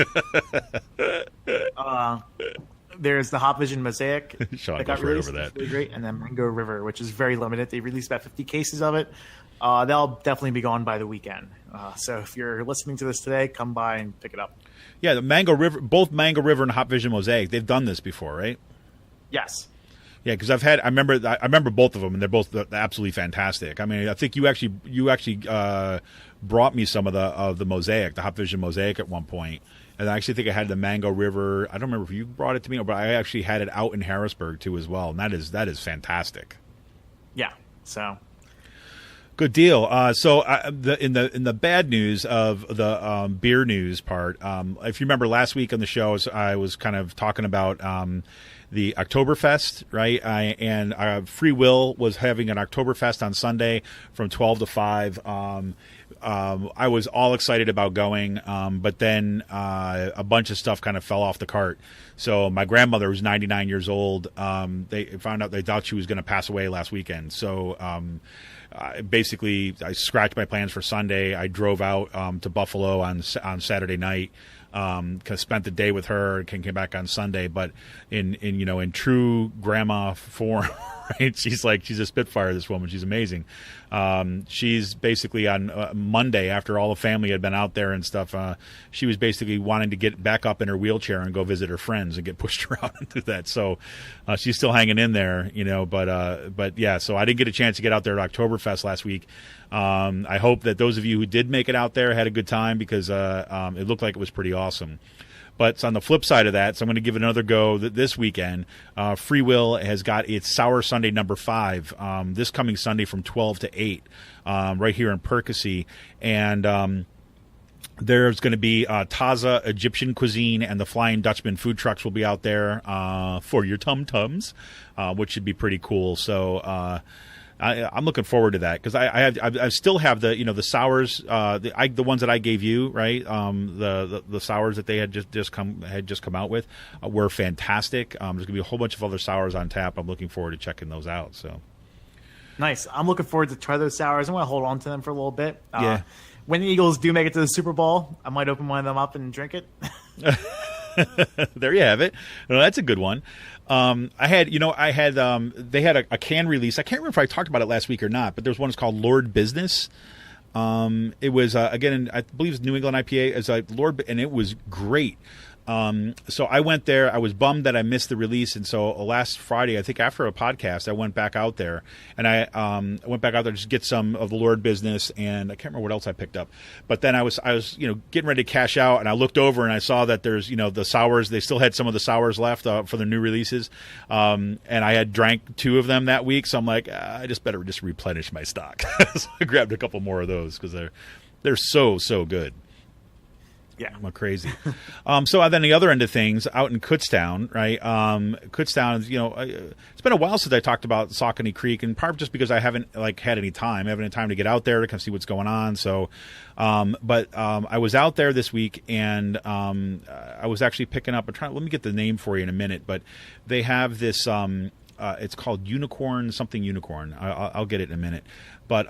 there's the Hop Vision Mosaic that got released. Over that. Really great, and then Mango River, which is very limited. They released about 50 cases of it. They'll definitely be gone by the weekend. So if you're listening to this today, come by and pick it up. Yeah, the Mango River, both Mango River and Hop Vision Mosaic, they've done this before, right? Yes. Yeah, because I remember both of them, and they're both absolutely fantastic. I mean, I think you actually brought me some of the Mosaic, the Hop Vision Mosaic at one point. And I actually think I had the Mango River. I don't remember if you brought it to me, but I actually had it out in Harrisburg too as well, and that is fantastic. Yeah. So good deal. So in the bad news of the beer news part, if you remember last week on the show, I was kind of talking about the Oktoberfest, right? Free Will was having an Oktoberfest on Sunday from 12 to 5. I was all excited about going, but then a bunch of stuff kind of fell off the cart. So my grandmother, who's 99 years old, they found out they thought she was going to pass away last weekend. So basically, I scratched my plans for Sunday. I drove out to Buffalo on Saturday night. Spent the day with her and came back on Sunday, but in true grandma form, right? She's a Spitfire, this woman. She's amazing. She's basically on Monday, after all the family had been out there and stuff, she was basically wanting to get back up in her wheelchair and go visit her friends and get pushed around and do that. So she's still hanging in there, but yeah, so I didn't get a chance to get out there at Oktoberfest last week. I hope that those of you who did make it out there had a good time, because it looked like it was pretty awesome. But it's on the flip side of that, so I'm going to give it another go this weekend. Free Will has got its Sour Sunday number 5 this coming Sunday from 12 to 8 right here in Percy. And there's going to be Taza Egyptian cuisine, and the Flying Dutchman food trucks will be out there for your tum-tums, which should be pretty cool. So I'm looking forward to that, because I still have the sours, the ones that I gave you, right? The sours that they had just come out with were fantastic. There's going to be a whole bunch of other sours on tap. I'm looking forward to checking those out. So nice. I'm looking forward to try those sours. I'm going to hold on to them for a little bit. Yeah. When the Eagles do make it to the Super Bowl, I might open one of them up and drink it. There you have it. No, that's a good one. They had a can release. I can't remember if I talked about it last week or not, but there's one that's called Lord Business. It was again, I believe it's New England IPA. It's like Lord, and it was great. So I went there. I was bummed that I missed the release, and so last Friday, I think after a podcast, I went back out there, and I went back out there to just get some of the Lord Business, and I can't remember what else I picked up. But then I was getting ready to cash out, and I looked over and I saw that there's the sours. They still had some of the sours left for the new releases, and I had drank 2 of them that week, so I'm like, I better replenish my stock. So I grabbed a couple more of those because they're so good. Yeah, I'm crazy. So then the other end of things, out in Kutztown, right? Kutztown, it's been a while since I talked about Saucony Creek, and part just because I haven't had any time. I haven't had time to get out there to kind of see what's going on. So, but I was out there this week, and I was actually picking up. Let me get the name for you in a minute. But they have this. It's called Unicorn something Unicorn. I'll get it in a minute. But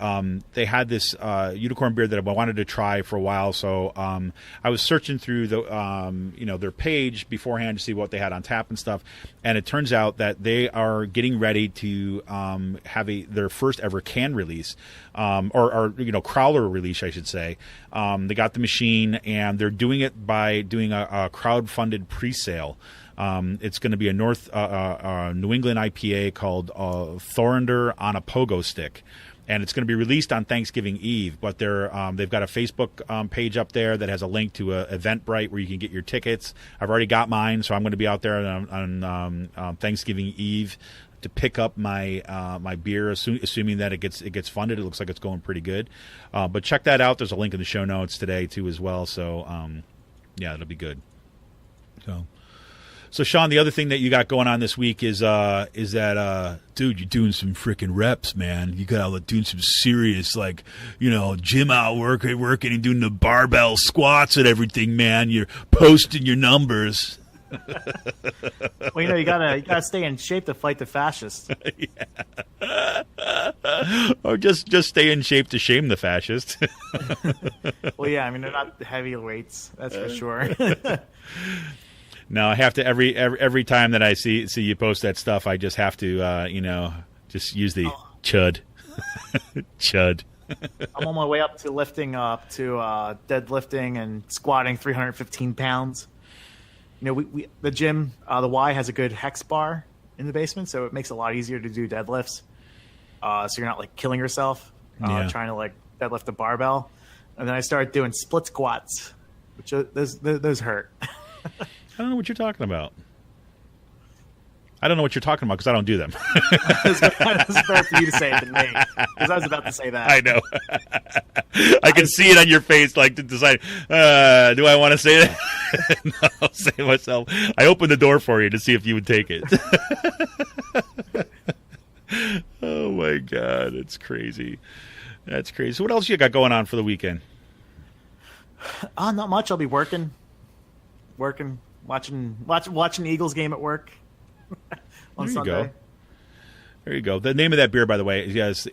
they had this unicorn beer that I wanted to try for a while. So I was searching through their page beforehand to see what they had on tap and stuff. And it turns out that they are getting ready to have their first ever can release, or crowler release, I should say. They got the machine, and they're doing it by doing a crowd-funded pre-sale. It's going to be a New England IPA called Thorinder on a Pogo Stick. And it's going to be released on Thanksgiving Eve, but they've got a Facebook page up there that has a link to Eventbrite where you can get your tickets. I've already got mine, so I'm going to be out there on Thanksgiving Eve to pick up my my beer, assuming that it gets funded. It looks like it's going pretty good. But check that out. There's a link in the show notes today too as well. So yeah, it'll be good. So, Sean, the other thing that you got going on this week is that, dude, you're doing some freaking reps, man. You got doing some serious, gym out working and doing the barbell squats and everything, man. You're posting your numbers. Well, you gotta stay in shape to fight the fascists. Yeah. Or just stay in shape to shame the fascists. Well, yeah, they're not heavy weights, that's for sure. No, I have to every time that I see you post that stuff, I just have to just use the chud. Chud. I'm on my way up to deadlifting and squatting 315 pounds. The gym, the Y has a good hex bar in the basement, so it makes it a lot easier to do deadlifts. So you're not killing yourself trying to deadlift the barbell. And then I started doing split squats, which those hurt. I don't know what you're talking about. I don't know what you're talking about because I don't do them. It's better for you to say it than me, because I was about to say that. I know. I can see it on your face, to decide, do I want to say that? No, I'll say it myself. I opened the door for you to see if you would take it. Oh, my God. It's crazy. That's crazy. So what else you got going on for the weekend? Not much. I'll be working, watching the Eagles game at work on Sunday. There you go. The name of that beer, by the way, is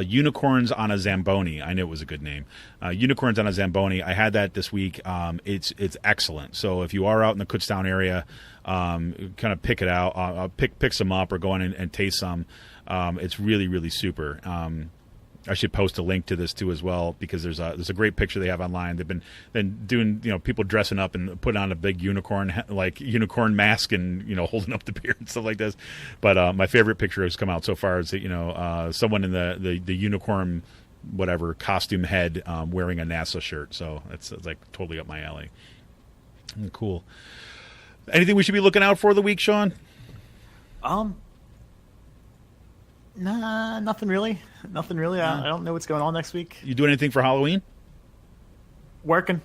Unicorns on a Zamboni. I knew it was a good name. Unicorns on a Zamboni. I had that this week. It's excellent. So if you are out in the Kutztown area, kind of pick it out. Pick some up or go in and taste some. It's really, really super. I should post a link to this too as well, because there's a great picture they have online. They've been doing people dressing up and putting on a big unicorn mask and holding up the beer and stuff like this. But my favorite picture has come out so far is someone in the unicorn whatever costume head wearing a NASA shirt. So it's totally up my alley. Cool. Anything we should be looking out for the week, Sean? Nah, nothing really. Nothing really. I don't know what's going on next week. You doing anything for Halloween? Working.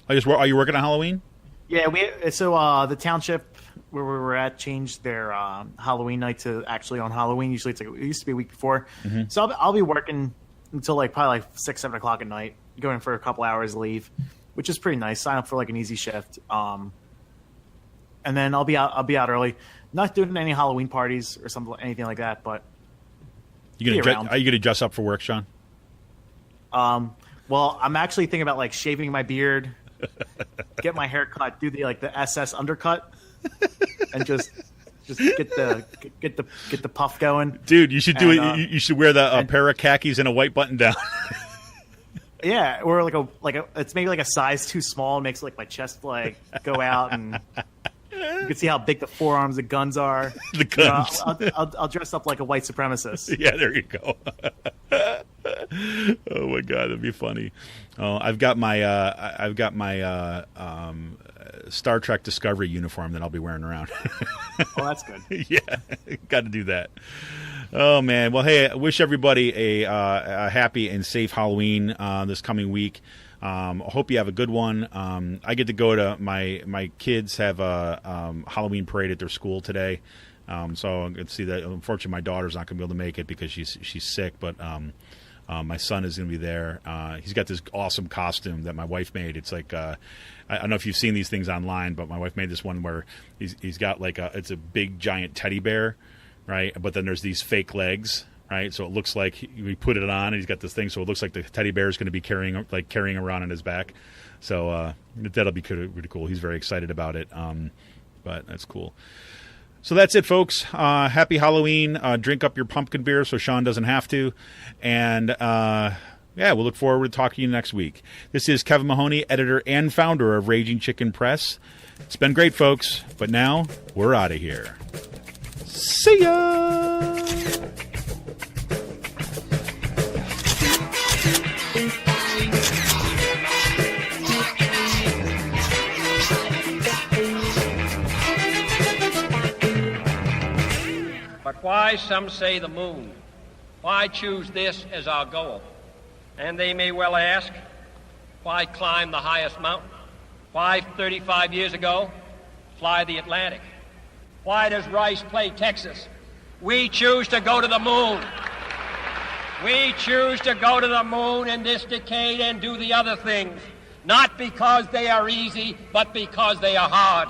Are you working on Halloween? Yeah, the township where we were at changed their Halloween night to actually on Halloween. Usually it used to be a week before. Mm-hmm. So I'll be working until probably 6, 7 o'clock at night, going for a couple hours leave, which is pretty nice. Sign up for an easy shift. And then I'll be out early. Not doing any Halloween parties or anything like that, but are you gonna dress up for work, Sean? Well, I'm actually thinking about shaving my beard, get my hair cut, do the SS undercut, and just get the puff going. Dude, you should do it. You should wear a pair of khakis and a white button down. Yeah, or it's maybe a size too small. It makes my chest go out, and you can see how big the forearms, the guns are. The guns. I'll dress up like a white supremacist. Yeah, there you go. Oh my God, that'd be funny. Oh, I've got my Star Trek Discovery uniform that I'll be wearing around. Oh, that's good. Yeah, got to do that. Oh man, well, hey, I wish everybody a happy and safe Halloween this coming week. I hope you have a good one. I get to go to my kids have a Halloween parade at their school today. So I can see that. Unfortunately, my daughter's not going to be able to make it because she's sick. But my son is going to be there. He's got this awesome costume that my wife made. It's I don't know if you've seen these things online, but my wife made this one where he's got it's a big giant teddy bear, right? But then there's these fake legs. Right, so it looks like we put it on, and he's got this thing, so it looks like the teddy bear is going to be carrying around on his back. So that'll be pretty cool. He's very excited about it, but that's cool. So that's it, folks. Happy Halloween. Drink up your pumpkin beer so Sean doesn't have to, and we'll look forward to talking to you next week. This is Kevin Mahoney, editor and founder of Raging Chicken Press. It's been great, folks, but now we're out of here. See ya. But why, some say, the moon? Why choose this as our goal? And they may well ask, why climb the highest mountain? Why, 35 years ago, fly the Atlantic? Why does Rice play Texas? We choose to go to the moon. We choose to go to the moon in this decade and do the other things, not because they are easy, but because they are hard.